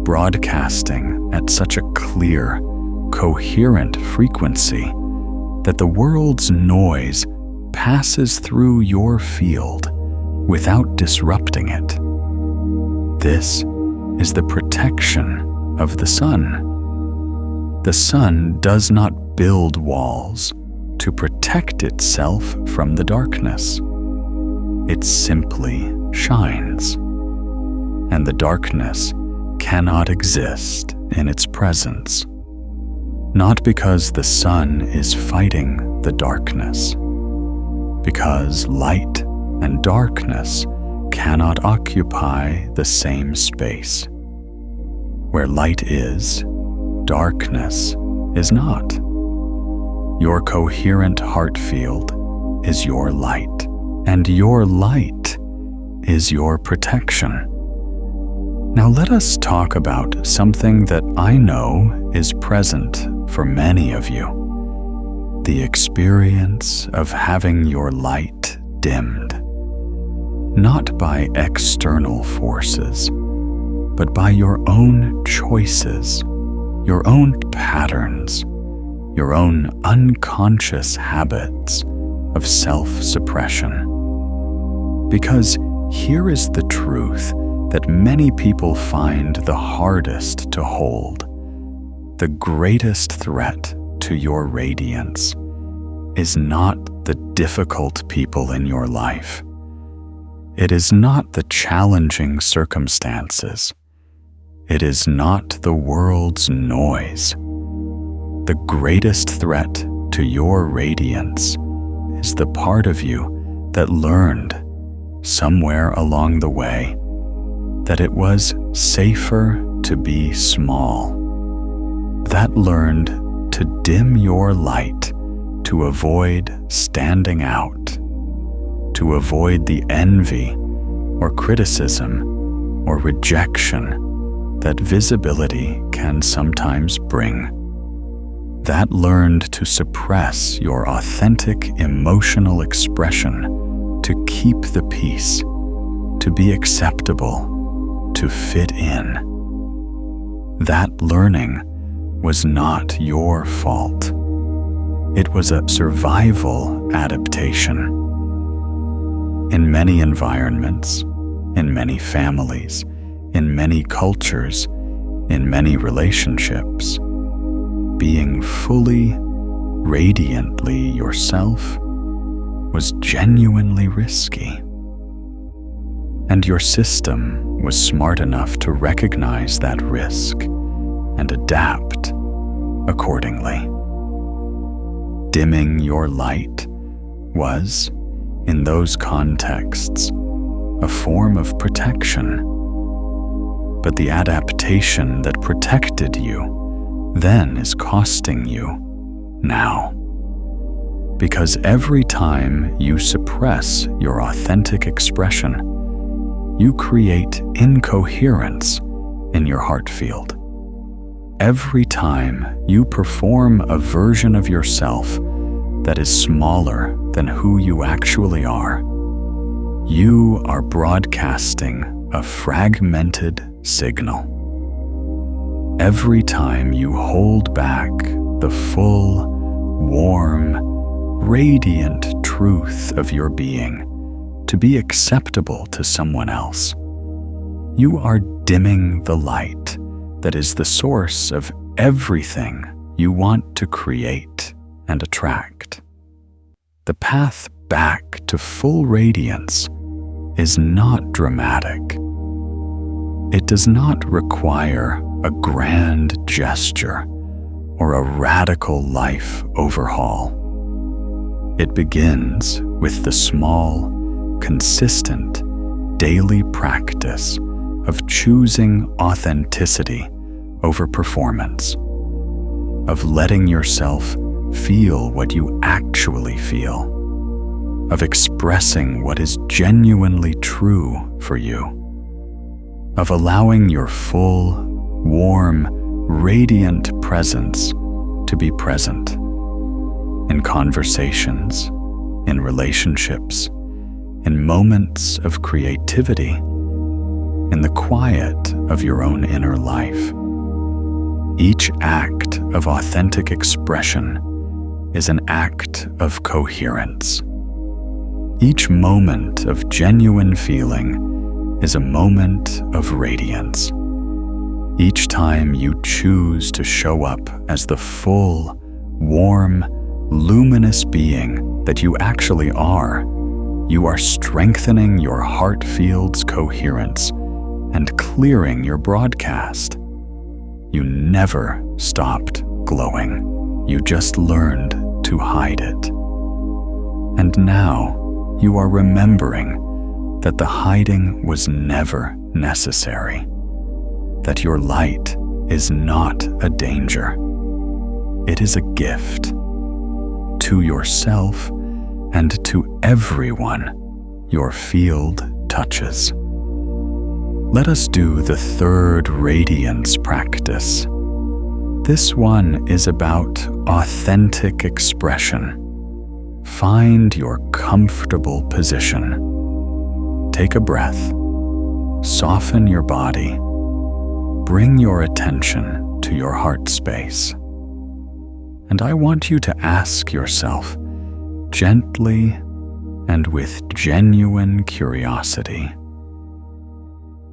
broadcasting at such a clear, coherent frequency that the world's noise passes through your field without disrupting it. This is the protection of the sun. The sun does not build walls to protect itself from the darkness. It simply shines, and the darkness cannot exist in its presence. Not because the sun is fighting the darkness, because light and darkness cannot occupy the same space. Where light is, darkness is not. Your coherent heart field is your light, and your light is your protection. Now let us talk about something that I know is present for many of you: the experience of having your light dimmed, not by external forces, but by your own choices, your own patterns, your own unconscious habits of self-suppression. Because here is the truth that many people find the hardest to hold. The greatest threat to your radiance is not the difficult people in your life. It is not the challenging circumstances. It is not the world's noise. The greatest threat to your radiance is the part of you that learned, somewhere along the way, that it was safer to be small. That learned to dim your light to avoid standing out, to avoid the envy or criticism or rejection that visibility can sometimes bring. That learned to suppress your authentic emotional expression, to keep the peace, to be acceptable, to fit in. That learning was not your fault. It was a survival adaptation. In many environments, in many families, in many cultures, in many relationships, being fully, radiantly yourself was genuinely risky. And your system was smart enough to recognize that risk and adapt accordingly. Dimming your light was, in those contexts, a form of protection. But the adaptation that protected you then is costing you now. Because every time you suppress your authentic expression, you create incoherence in your heart field. Every time you perform a version of yourself that is smaller than who you actually are, you are broadcasting a fragmented signal. Every time you hold back the full, warm, radiant truth of your being to be acceptable to someone else, you are dimming the light that is the source of everything you want to create and attract. The path back to full radiance is not dramatic. It does not require a grand gesture or a radical life overhaul. It begins with the small, consistent, daily practice of choosing authenticity over performance, of letting yourself feel what you actually feel, of expressing what is genuinely true for you, of allowing your full, warm, radiant presence to be present in conversations, in relationships, in moments of creativity, in the quiet of your own inner life. Each act of authentic expression is an act of coherence. Each moment of genuine feeling is a moment of radiance. Each time you choose to show up as the full, warm, luminous being that you actually are, you are strengthening your heart field's coherence and clearing your broadcast. You never stopped glowing. You just learned to hide it. And now you are remembering that the hiding was never necessary, that your light is not a danger. It is a gift to yourself and to everyone your field touches. Let us do the third radiance practice. This one is about authentic expression. Find your comfortable position. Take a breath. Soften your body. Bring your attention to your heart space. And I want you to ask yourself, gently and with genuine curiosity,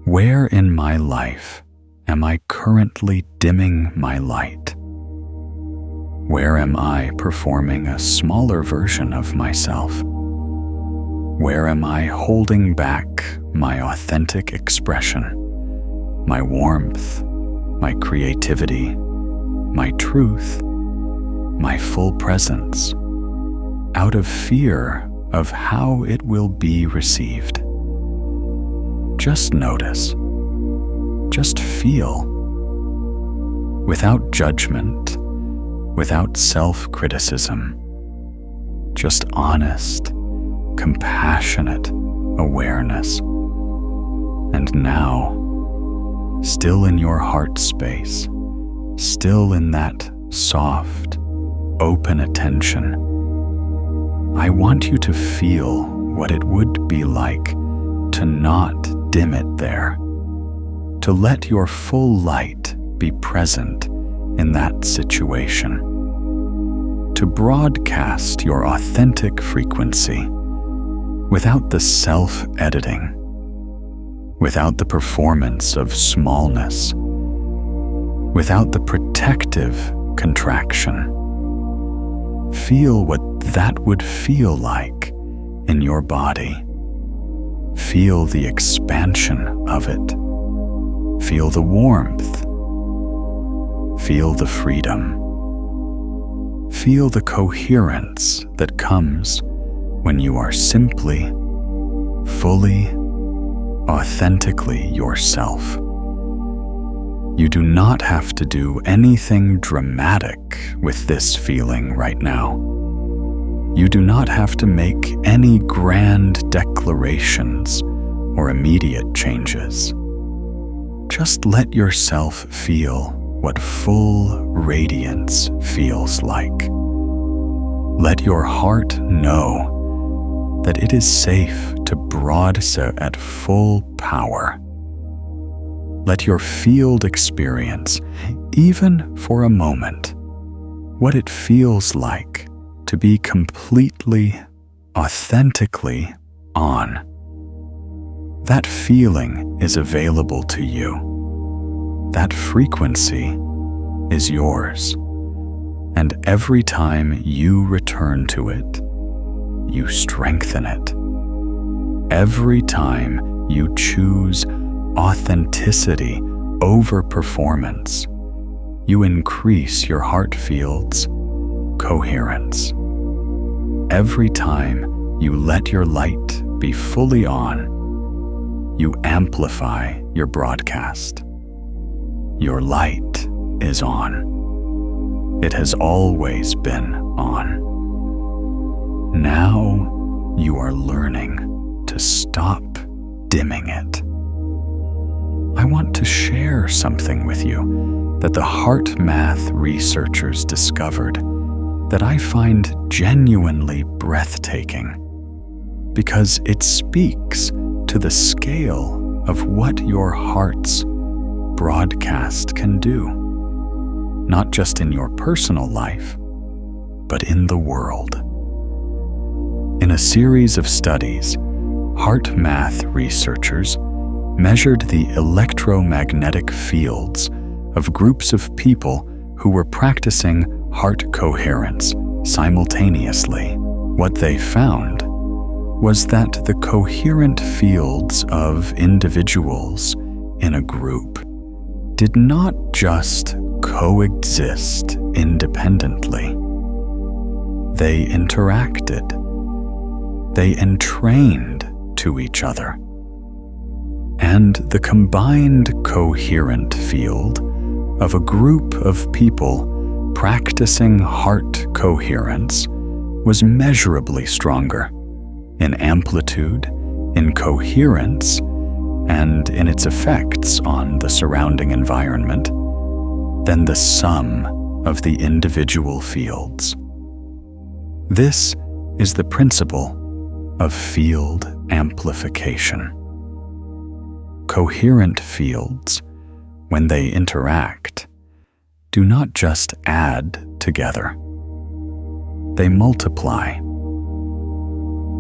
Where in my life am I currently dimming my light? Where am I performing a smaller version of myself? Where am I holding back my authentic expression, my warmth, my creativity, my truth, my full presence, out of fear of how it will be received? Just notice, just feel, without judgment, without self-criticism, just honest, compassionate awareness. And now, still in your heart space, still in that soft, open attention, I want you to feel what it would be like to not dim it there, to let your full light be present in that situation, to broadcast your authentic frequency without the self-editing, without the performance of smallness, without the protective contraction. Feel what that would feel like in your body. Feel the expansion of it. Feel the warmth. Feel the freedom. Feel the coherence that comes when you are simply, fully, authentically yourself. You do not have to do anything dramatic with this feeling right now. You do not have to make any grand declarations or immediate changes. Just let yourself feel what full radiance feels like. Let your heart know that it is safe to broadcast at full power. Let your field experience, even for a moment, what it feels like to be completely, authentically on. That feeling is available to you. That frequency is yours. And every time you return to it, you strengthen it. Every time you choose authenticity over performance, you increase your heart field's coherence. Every time you let your light be fully on, you amplify your broadcast. Your light is on. It has always been on. Now you are learning to stop dimming it. I want to share something with you that the HeartMath researchers discovered that I find genuinely breathtaking, because it speaks to the scale of what your heart's broadcast can do, not just in your personal life, but in the world. In a series of studies, HeartMath researchers measured the electromagnetic fields of groups of people who were practicing heart coherence simultaneously. What they found was that the coherent fields of individuals in a group did not just coexist independently. They interacted. They entrained to each other. And the combined coherent field of a group of people practicing heart coherence was measurably stronger in amplitude, in coherence, and in its effects on the surrounding environment than the sum of the individual fields. This is the principle of field amplification. Coherent fields, when they interact, do not just add together. They multiply.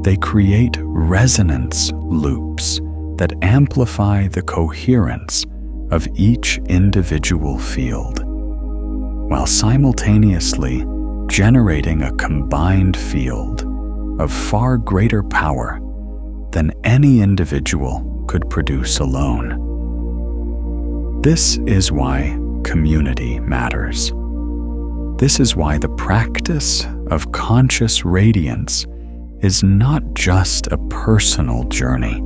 They create resonance loops that amplify the coherence of each individual field, while simultaneously generating a combined field of far greater power than any individual could produce alone. This is why community matters. This is why the practice of conscious radiance is not just a personal journey.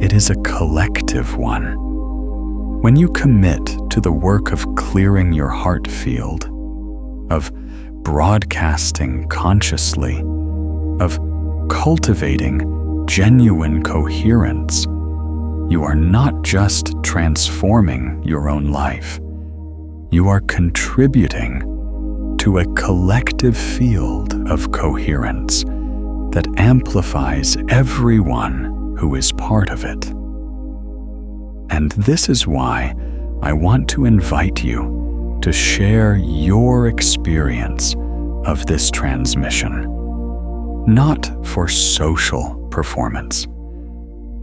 It is a collective one. When you commit to the work of clearing your heart field, of broadcasting consciously, of cultivating genuine coherence, you are not just transforming your own life. You are contributing to a collective field of coherence that amplifies everyone who is part of it. And this is why I want to invite you to share your experience of this transmission, not for social performance,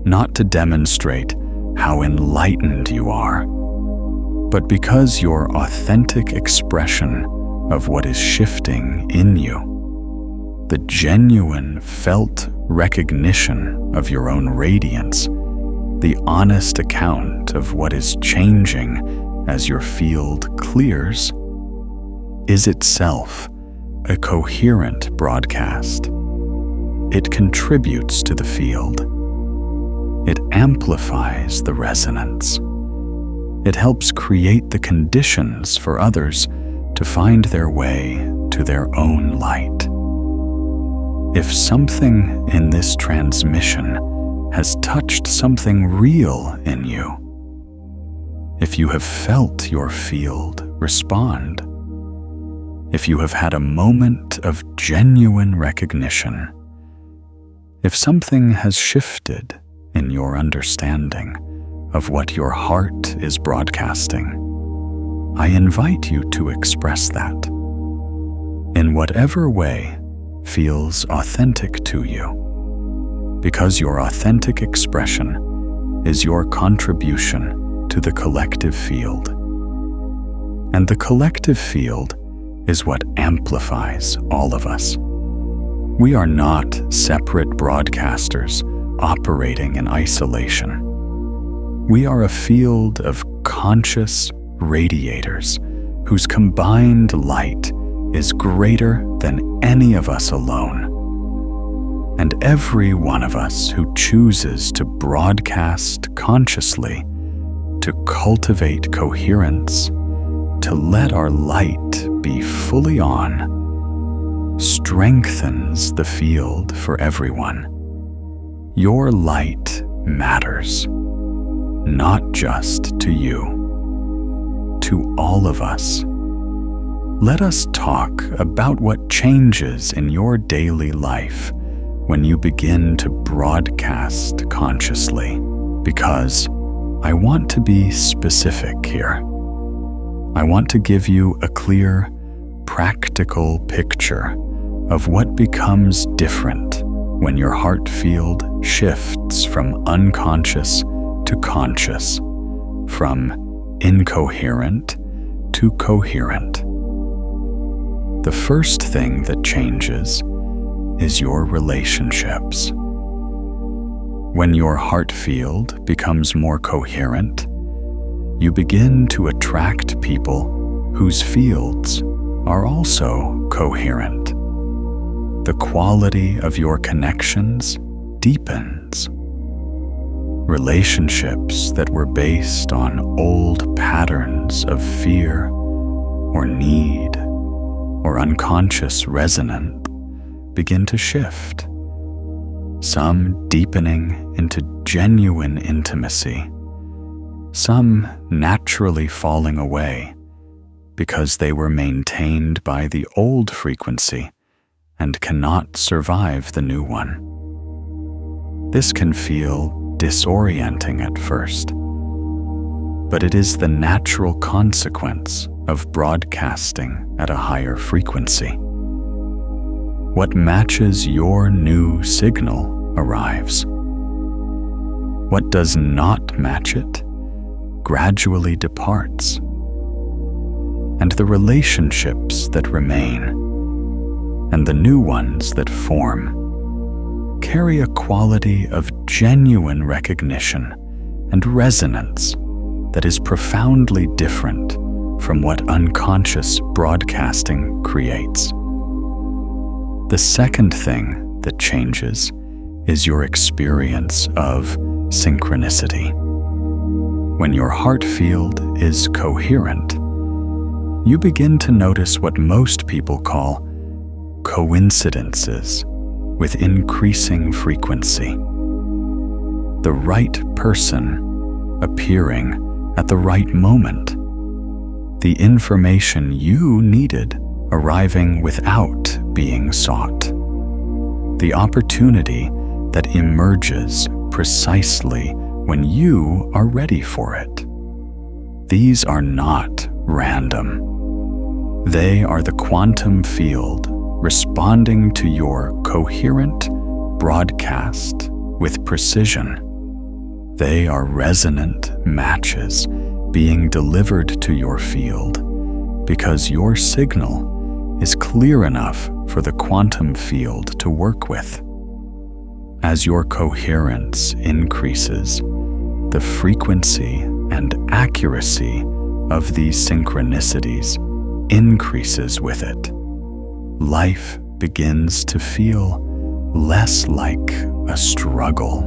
not to demonstrate how enlightened you are, but because your authentic expression of what is shifting in you, the genuine felt recognition of your own radiance, the honest account of what is changing as your field clears, is itself a coherent broadcast. It contributes to the field. It amplifies the resonance. It helps create the conditions for others to find their way to their own light. If something in this transmission has touched something real in you, if you have felt your field respond, if you have had a moment of genuine recognition, if something has shifted in your understanding of what your heart is broadcasting, I invite you to express that in whatever way feels authentic to you, because your authentic expression is your contribution to the collective field. And the collective field is what amplifies all of us. We are not separate broadcasters operating in isolation. We are a field of conscious radiators whose combined light is greater than any of us alone. And every one of us who chooses to broadcast consciously, to cultivate coherence, to let our light be fully on, strengthens the field for everyone. Your light matters, not just to you, to all of us. Let us talk about what changes in your daily life when you begin to broadcast consciously, because I want to be specific here. I want to give you a clear, practical picture of what becomes different when your heart field shifts from unconscious to conscious, from incoherent to coherent. The first thing that changes is your relationships. When your heart field becomes more coherent, you begin to attract people whose fields are also coherent. The quality of your connections deepens. Relationships that were based on old patterns of fear or need or unconscious resonance begin to shift, some deepening into genuine intimacy, some naturally falling away because they were maintained by the old frequency and cannot survive the new one. This can feel disorienting at first, but it is the natural consequence of broadcasting at a higher frequency. What matches your new signal arrives. What does not match it gradually departs, and the relationships that remain and the new ones that form carry a quality of genuine recognition and resonance that is profoundly different from what unconscious broadcasting creates. The second thing that changes is your experience of synchronicity. When your heart field is coherent, you begin to notice what most people call coincidences with increasing frequency. The right person appearing at the right moment. The information you needed arriving without being sought. The opportunity that emerges precisely when you are ready for it. These are not random. They are the quantum field responding to your coherent broadcast with precision. They are resonant matches being delivered to your field because your signal is clear enough for the quantum field to work with. As your coherence increases, the frequency and accuracy of these synchronicities increases with it. Life begins to feel less like a struggle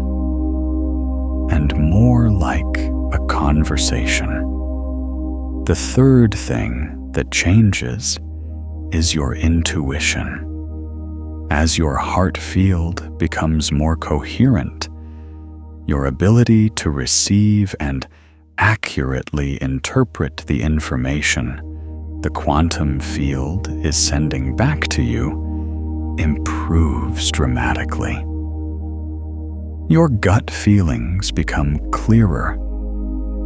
and more like a conversation. The third thing that changes is your intuition. As your heart field becomes more coherent, your ability to receive and accurately interpret the information the quantum field is sending back to you improves dramatically. Your gut feelings become clearer,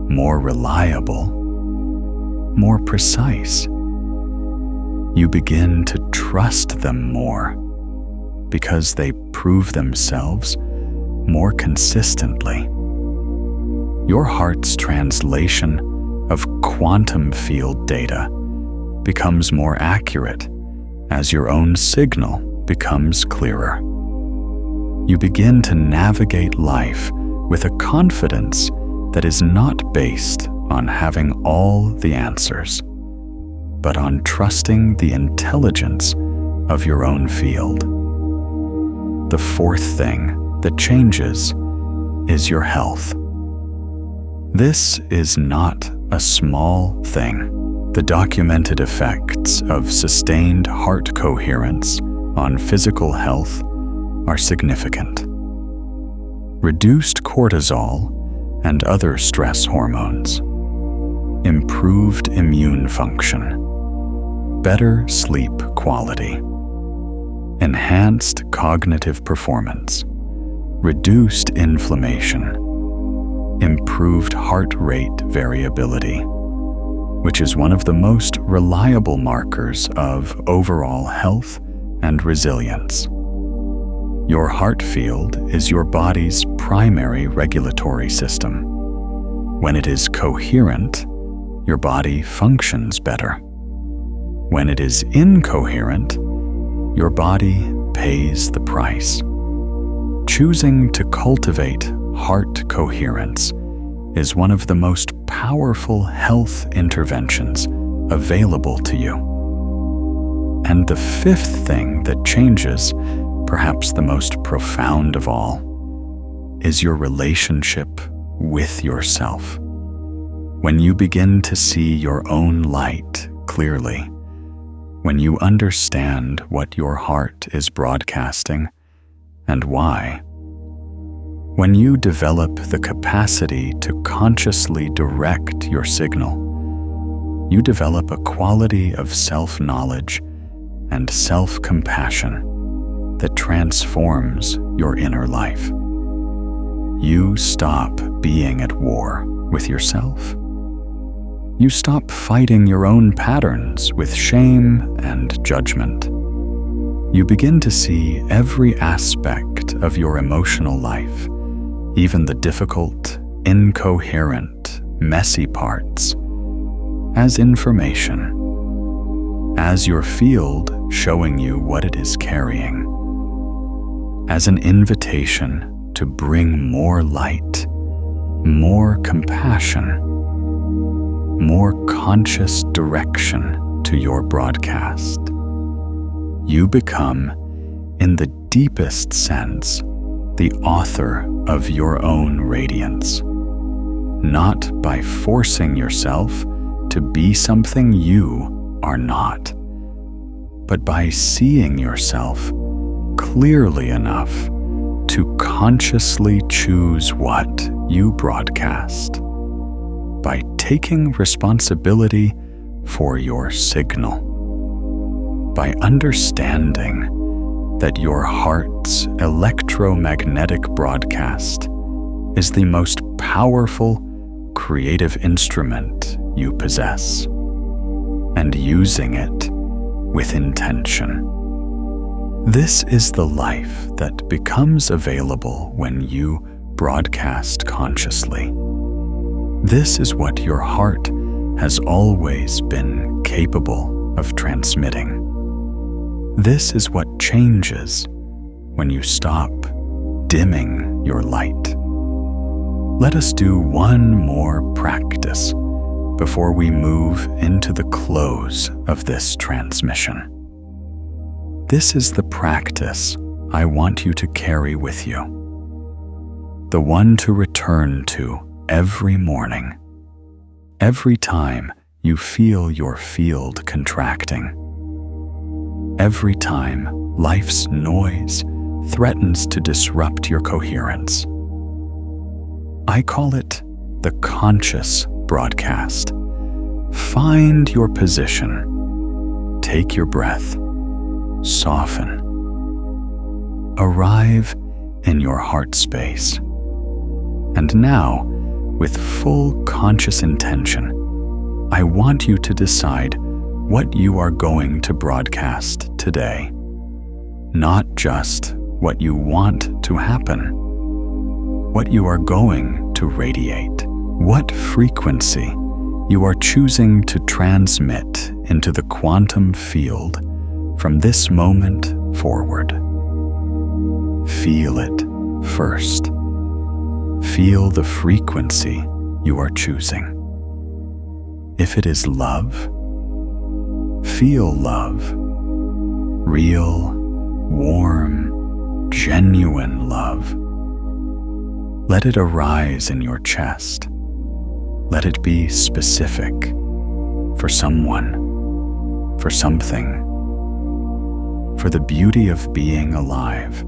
more reliable, more precise. You begin to trust them more because they prove themselves more consistently. Your heart's translation of quantum field data becomes more accurate as your own signal becomes clearer. You begin to navigate life with a confidence that is not based on having all the answers, but on trusting the intelligence of your own field. The fourth thing that changes is your health. This is not a small thing. The documented effects of sustained heart coherence on physical health are significant. Reduced cortisol and other stress hormones, improved immune function, better sleep quality, enhanced cognitive performance, reduced inflammation, improved heart rate variability, which is one of the most reliable markers of overall health and resilience. Your heart field is your body's primary regulatory system. When it is coherent, your body functions better. When it is incoherent, your body pays the price. Choosing to cultivate heart coherence is one of the most powerful health interventions available to you. And the fifth thing that changes, perhaps the most profound of all, is your relationship with yourself. When you begin to see your own light clearly, when you understand what your heart is broadcasting and why, when you develop the capacity to consciously direct your signal, you develop a quality of self-knowledge and self-compassion that transforms your inner life. You stop being at war with yourself. You stop fighting your own patterns with shame and judgment. You begin to see every aspect of your emotional life even the difficult, incoherent, messy parts, as information, as your field showing you what it is carrying, as an invitation to bring more light, more compassion, more conscious direction to your broadcast. You become, in the deepest sense, the author of your own radiance, not by forcing yourself to be something you are not, but by seeing yourself clearly enough to consciously choose what you broadcast, by taking responsibility for your signal, by understanding that your heart's electromagnetic broadcast is the most powerful creative instrument you possess, and using it with intention. This is the life that becomes available when you broadcast consciously. This is what your heart has always been capable of transmitting. This is what changes when you stop dimming your light. Let us do one more practice before we move into the close of this transmission. This is the practice I want you to carry with you, the one to return to every morning, every time you feel your field contracting, every time life's noise threatens to disrupt your coherence. I call it the conscious broadcast. Find your position, take your breath, soften, arrive in your heart space. And now, with full conscious intention, I want you to decide what you are going to broadcast today. Not just what you want to happen, what you are going to radiate, what frequency you are choosing to transmit into the quantum field from this moment forward. Feel it first. Feel the frequency you are choosing. If it is love, feel love. Real, warm, genuine love. Let it arise in your chest. Let it be specific for someone, for something, for the beauty of being alive.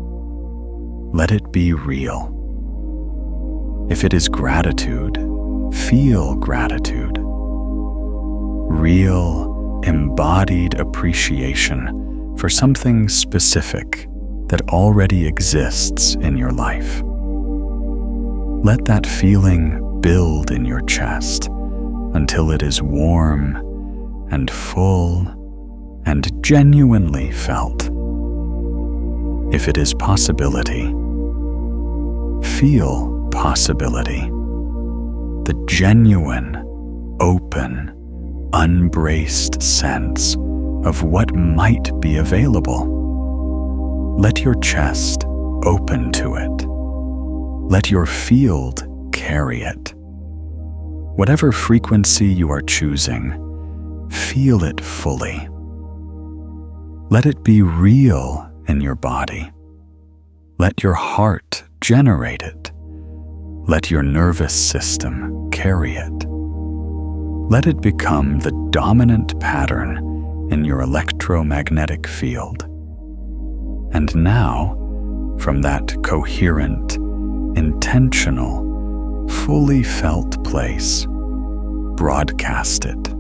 Let it be real. If it is gratitude, feel gratitude. Real, embodied appreciation for something specific that already exists in your life. Let that feeling build in your chest until it is warm and full and genuinely felt. If it is possibility, feel possibility, the genuine, open, unbraced sense of what might be available. Let your chest open to it. Let your field carry it. Whatever frequency you are choosing, feel it fully. Let it be real in your body. Let your heart generate it. Let your nervous system carry it. Let it become the dominant pattern in your electromagnetic field. And now, from that coherent, intentional, fully felt place, broadcast it.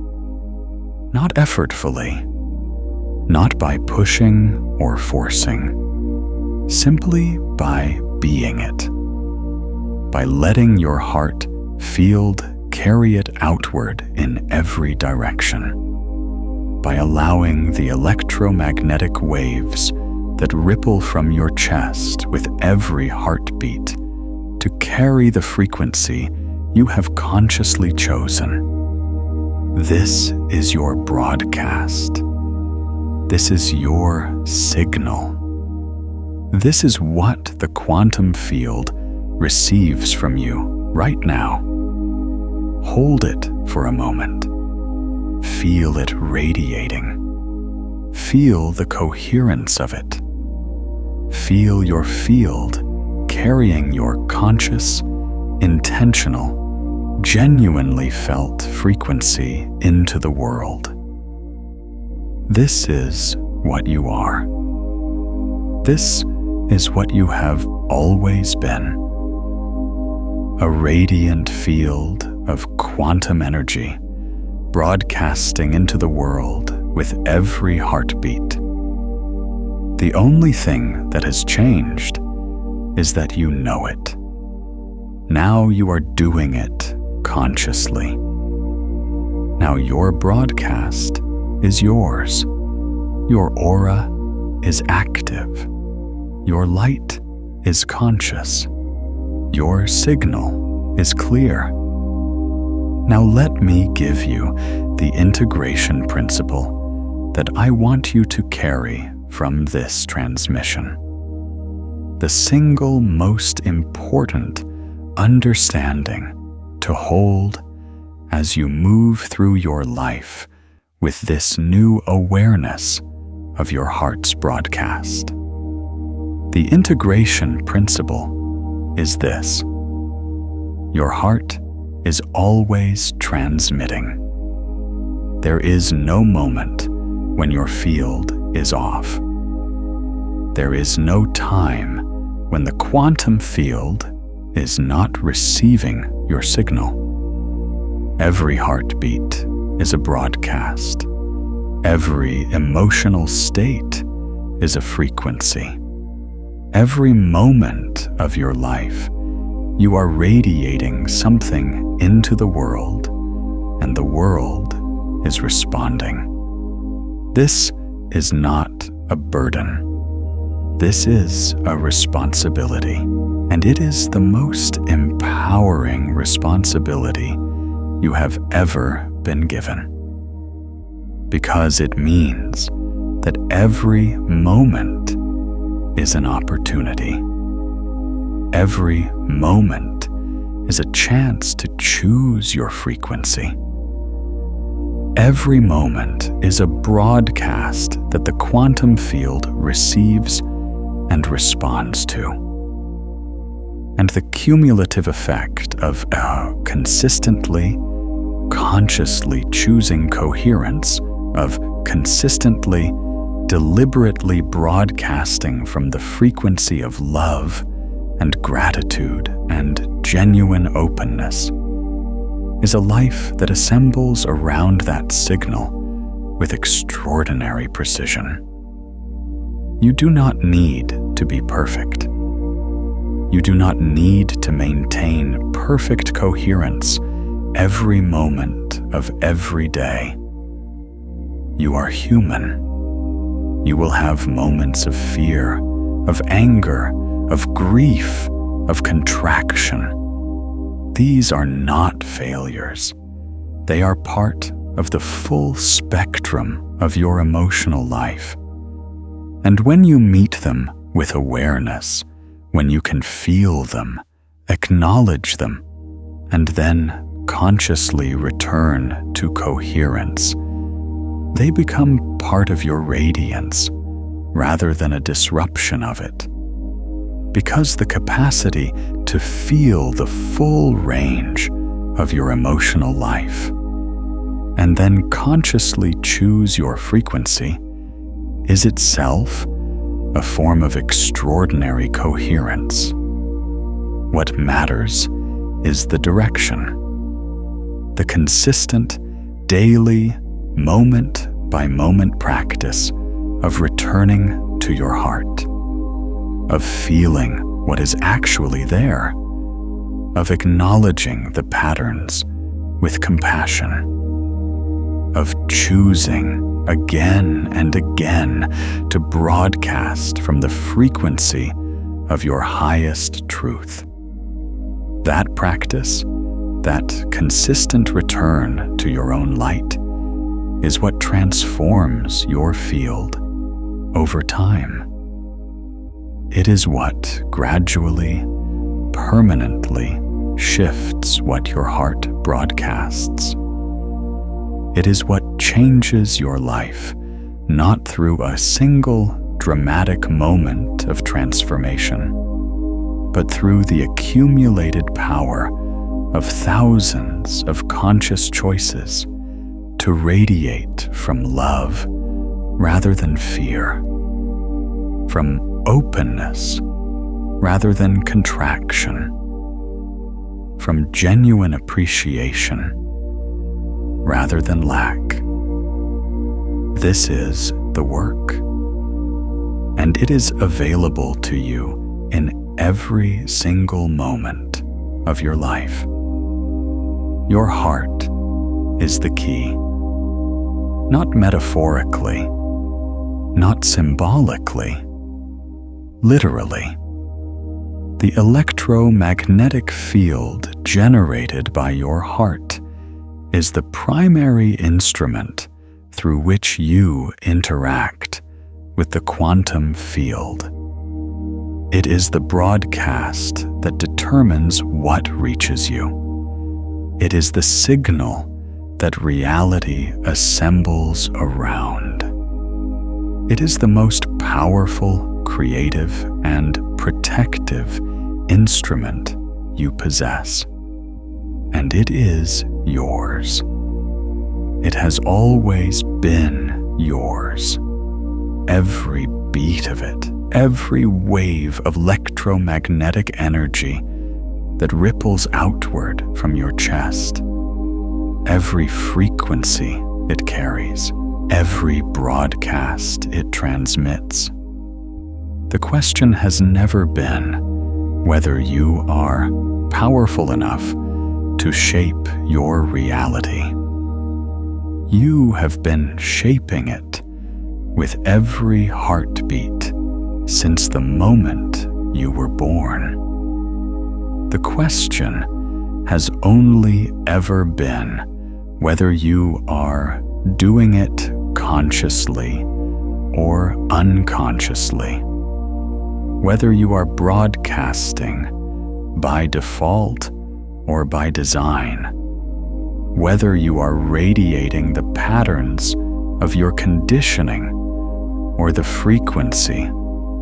Not effortfully, not by pushing or forcing, simply by being it, by letting your heart field carry it outward in every direction, by allowing the electromagnetic waves that ripple from your chest with every heartbeat to carry the frequency you have consciously chosen. This is your broadcast. This is your signal. This is what the quantum field receives from you right now. Hold it for a moment. Feel it radiating. Feel the coherence of it. Feel your field carrying your conscious, intentional, genuinely felt frequency into the world. This is what you are. This is what you have always been. A radiant field of quantum energy broadcasting into the world with every heartbeat. The only thing that has changed is that you know it. Now you are doing it consciously. Now your broadcast is yours. Your aura is active. Your light is conscious. Your signal is clear. Now let me give you the integration principle that I want you to carry from this transmission. The single most important understanding to hold as you move through your life with this new awareness of your heart's broadcast. The integration principle is this: your heart is always transmitting. There is no moment when your field is off. There is no time when the quantum field is not receiving your signal. Every heartbeat is a broadcast. Every emotional state is a frequency. Every moment of your life, you are radiating something into the world, and the world is responding. This is not a burden. This is a responsibility, and it is the most empowering responsibility you have ever been given. Because it means that every moment is an opportunity. Every moment is a chance to choose your frequency. Every moment is a broadcast that the quantum field receives and responds to. And the cumulative effect of consistently, consciously choosing coherence, of consistently, deliberately broadcasting from the frequency of love and gratitude and genuine openness, is a life that assembles around that signal with extraordinary precision. You do not need to be perfect. You do not need to maintain perfect coherence every moment of every day. You are human. You will have moments of fear, of anger, of grief, of contraction. These are not failures. They are part of the full spectrum of your emotional life. And when you meet them with awareness, when you can feel them, acknowledge them, and then consciously return to coherence, they become part of your radiance rather than a disruption of it. Because the capacity to feel the full range of your emotional life and then consciously choose your frequency is itself a form of extraordinary coherence. What matters is the direction, the consistent, daily, moment-by-moment practice of returning to your heart, of feeling what is actually there, of acknowledging the patterns with compassion, of choosing again and again to broadcast from the frequency of your highest truth. That practice, that consistent return to your own light, is what transforms your field over time. It is what gradually, permanently shifts what your heart broadcasts. It is what changes your life, not through a single dramatic moment of transformation, but through the accumulated power of thousands of conscious choices to radiate from love rather than fear, from openness rather than contraction, from genuine appreciation rather than lack. This is the work, and it is available to you in every single moment of your life. Your heart is the key, not metaphorically, not symbolically, literally. The electromagnetic field generated by your heart is the primary instrument through which you interact with the quantum field. It is the broadcast that determines what reaches you. It is the signal that reality assembles around. It is the most powerful, creative, and protective instrument you possess, and it is yours. It has always been yours. Every beat of it, every wave of electromagnetic energy that ripples outward from your chest, every frequency it carries, every broadcast it transmits. The question has never been whether you are powerful enough to shape your reality. You have been shaping it with every heartbeat since the moment you were born. The question has only ever been whether you are doing it consciously or unconsciously, whether you are broadcasting by default or by design, whether you are radiating the patterns of your conditioning or the frequency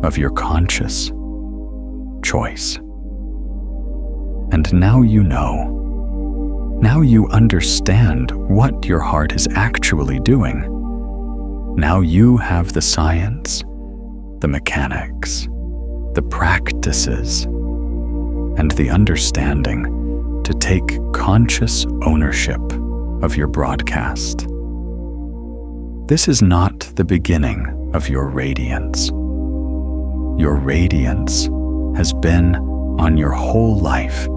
of your conscious choice. And now you know. Now you understand what your heart is actually doing. Now you have the science, the mechanics, the practices, and the understanding to take conscious ownership of your broadcast. This is not the beginning of your radiance. Your radiance has been on your whole life.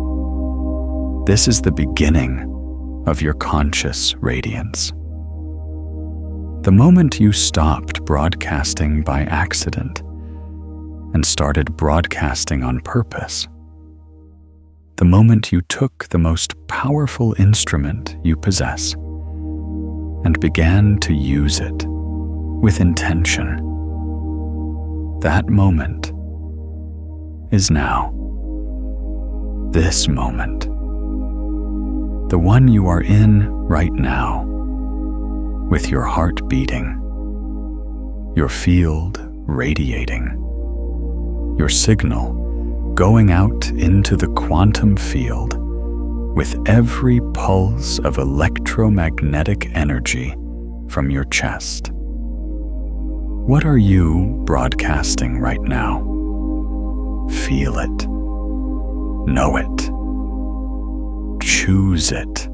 This is the beginning of your conscious radiance. The moment you stopped broadcasting by accident and started broadcasting on purpose, the moment you took the most powerful instrument you possess and began to use it with intention, that moment is now. This moment, the one you are in right now, with your heart beating, your field radiating, your signal going out into the quantum field with every pulse of electromagnetic energy from your chest. What are you broadcasting right now? Feel it. Know it. Choose it.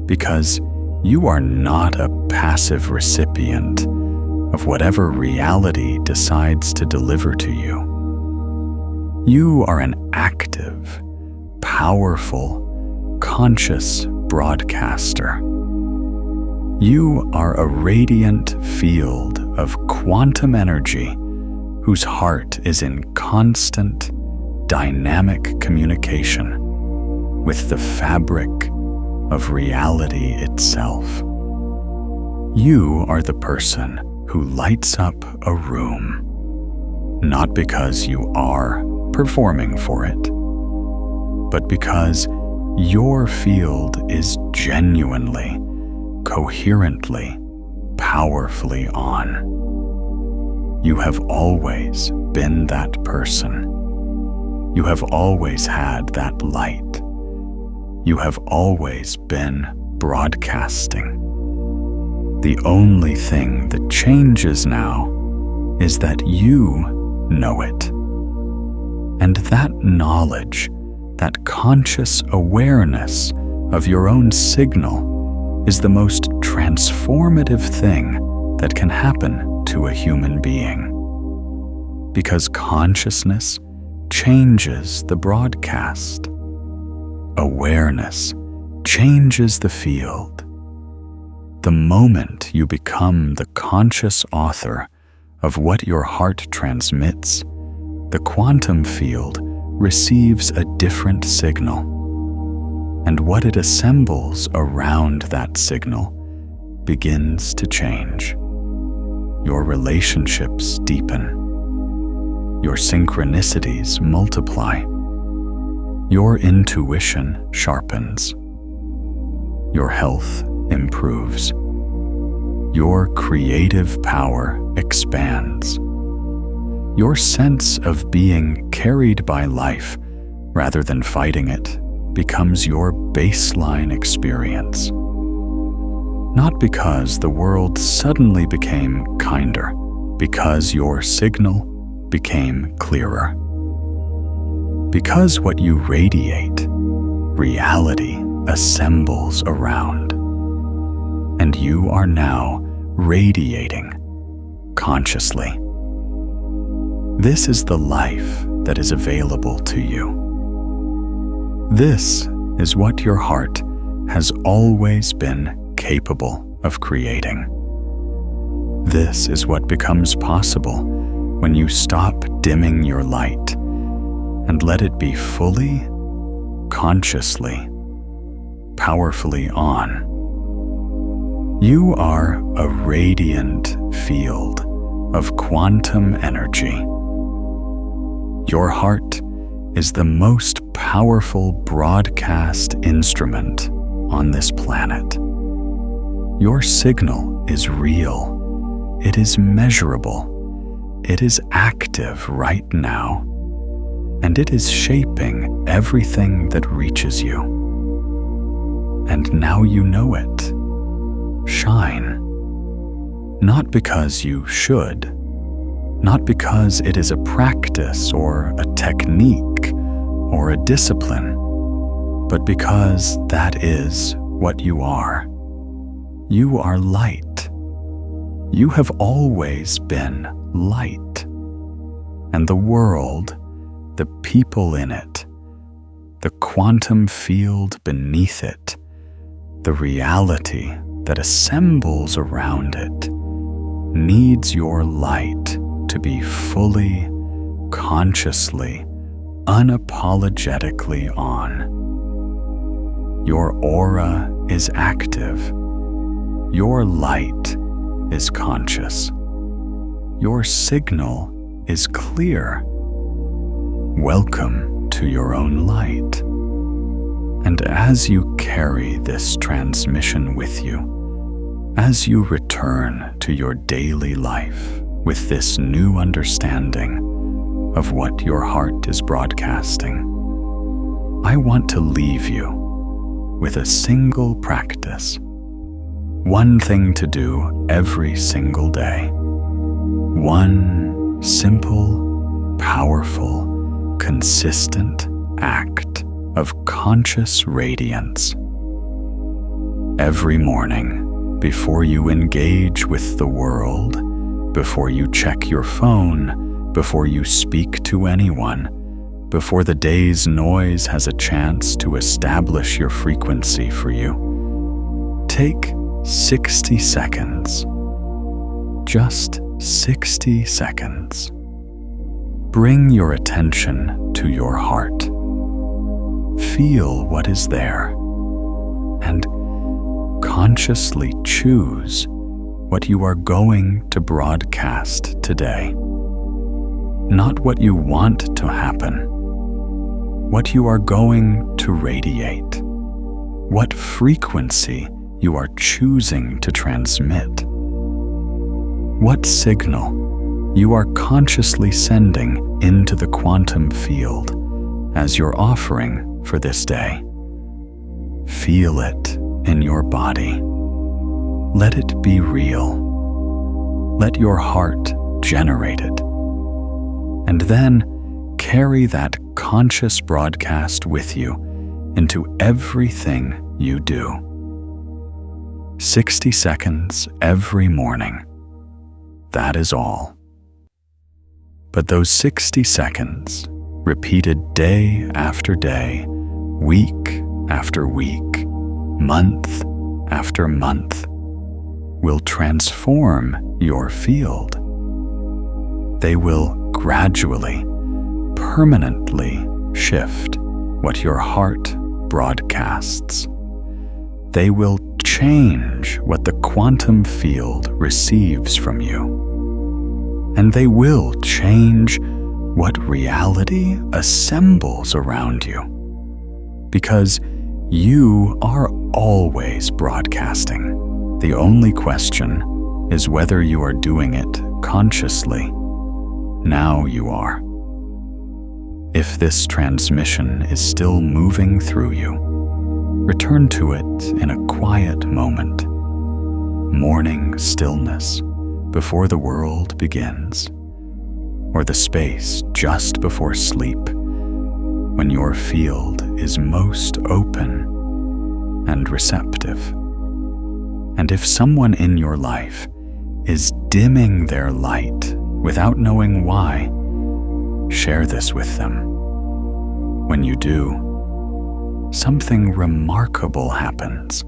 Because you are not a passive recipient of whatever reality decides to deliver to you. You are an active, powerful, conscious broadcaster. You are a radiant field of quantum energy whose heart is in constant, dynamic communication with the fabric of reality itself. You are the person who lights up a room, not because you are performing for it, but because your field is genuinely, coherently, powerfully on. You have always been that person. You have always had that light. You have always been broadcasting. The only thing that changes now is that you know it. And that knowledge, that conscious awareness of your own signal is the most transformative thing that can happen to a human being. Because consciousness changes the broadcast. Awareness changes the field. The moment you become the conscious author of what your heart transmits, the quantum field receives a different signal, and what it assembles around that signal begins to change. Your relationships deepen. Your synchronicities multiply. Your intuition sharpens. Your health improves. Your creative power expands. Your sense of being carried by life rather than fighting it becomes your baseline experience. Not because the world suddenly became kinder, because your signal became clearer. Because what you radiate, reality assembles around. And you are now radiating consciously. This is the life that is available to you. This is what your heart has always been capable of creating. This is what becomes possible when you stop dimming your light and let it be fully, consciously, powerfully on. You are a radiant field of quantum energy. Your heart is the most powerful broadcast instrument on this planet. Your signal is real. It is measurable. It is active right now. And it is shaping everything that reaches you. And now you know it. Shine. Not because you should, not because it is a practice or a technique or a discipline, but because that is what you are. You are light. You have always been light. And the world, the people in it, the quantum field beneath it, the reality that assembles around it, needs your light to be fully, consciously, unapologetically on. Your aura is active. Your light is conscious. Your signal is clear. Welcome to your own light. And as you carry this transmission with you, as you return to your daily life with this new understanding of what your heart is broadcasting, I want to leave you with a single practice. One thing to do every single day. One simple, powerful, consistent act of conscious radiance. Every morning, before you engage with the world, before you check your phone, before you speak to anyone, before the day's noise has a chance to establish your frequency for you, take 60 seconds. Just 60 seconds. bring your attention to your heart. Feel what is there and consciously choose what you are going to broadcast today. Not what you want to happen, what you are going to radiate, what frequency you are choosing to transmit, what signal you are consciously sending into the quantum field as your offering for this day. Feel it in your body. Let it be real. Let your heart generate it. And then carry that conscious broadcast with you into everything you do. 60 seconds every morning. That is all. But those 60 seconds, repeated day after day, week after week, month after month, will transform your field. They will gradually, permanently shift what your heart broadcasts. They will change what the quantum field receives from you. And they will change what reality assembles around you. Because you are always broadcasting. The only question is whether you are doing it consciously. Now you are. If this transmission is still moving through you, return to it in a quiet moment. Morning stillness before the world begins, or the space just before sleep, when your field is most open and receptive. And if someone in your life is dimming their light without knowing why, share this with them. When you do, something remarkable happens.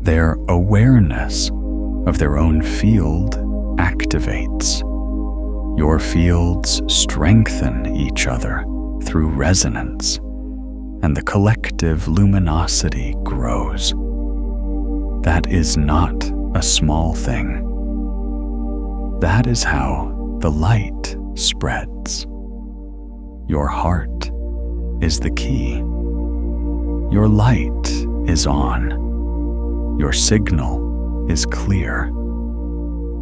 Their awareness of their own field activates. Your fields strengthen each other through resonance, and the collective luminosity grows. That is not a small thing. That is how the light spreads. Your heart is the key. Your light is on. Your signal is clear.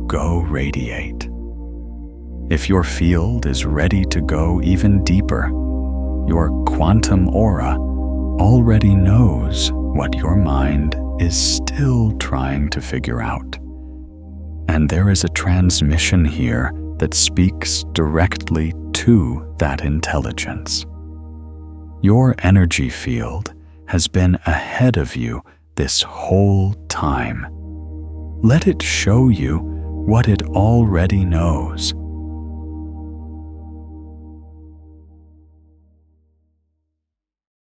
Go radiate. If your field is ready to go even deeper, your quantum aura already knows what your mind is still trying to figure out. And there is a transmission here that speaks directly to that intelligence. Your energy field has been ahead of you this whole time. Let it show you what it already knows.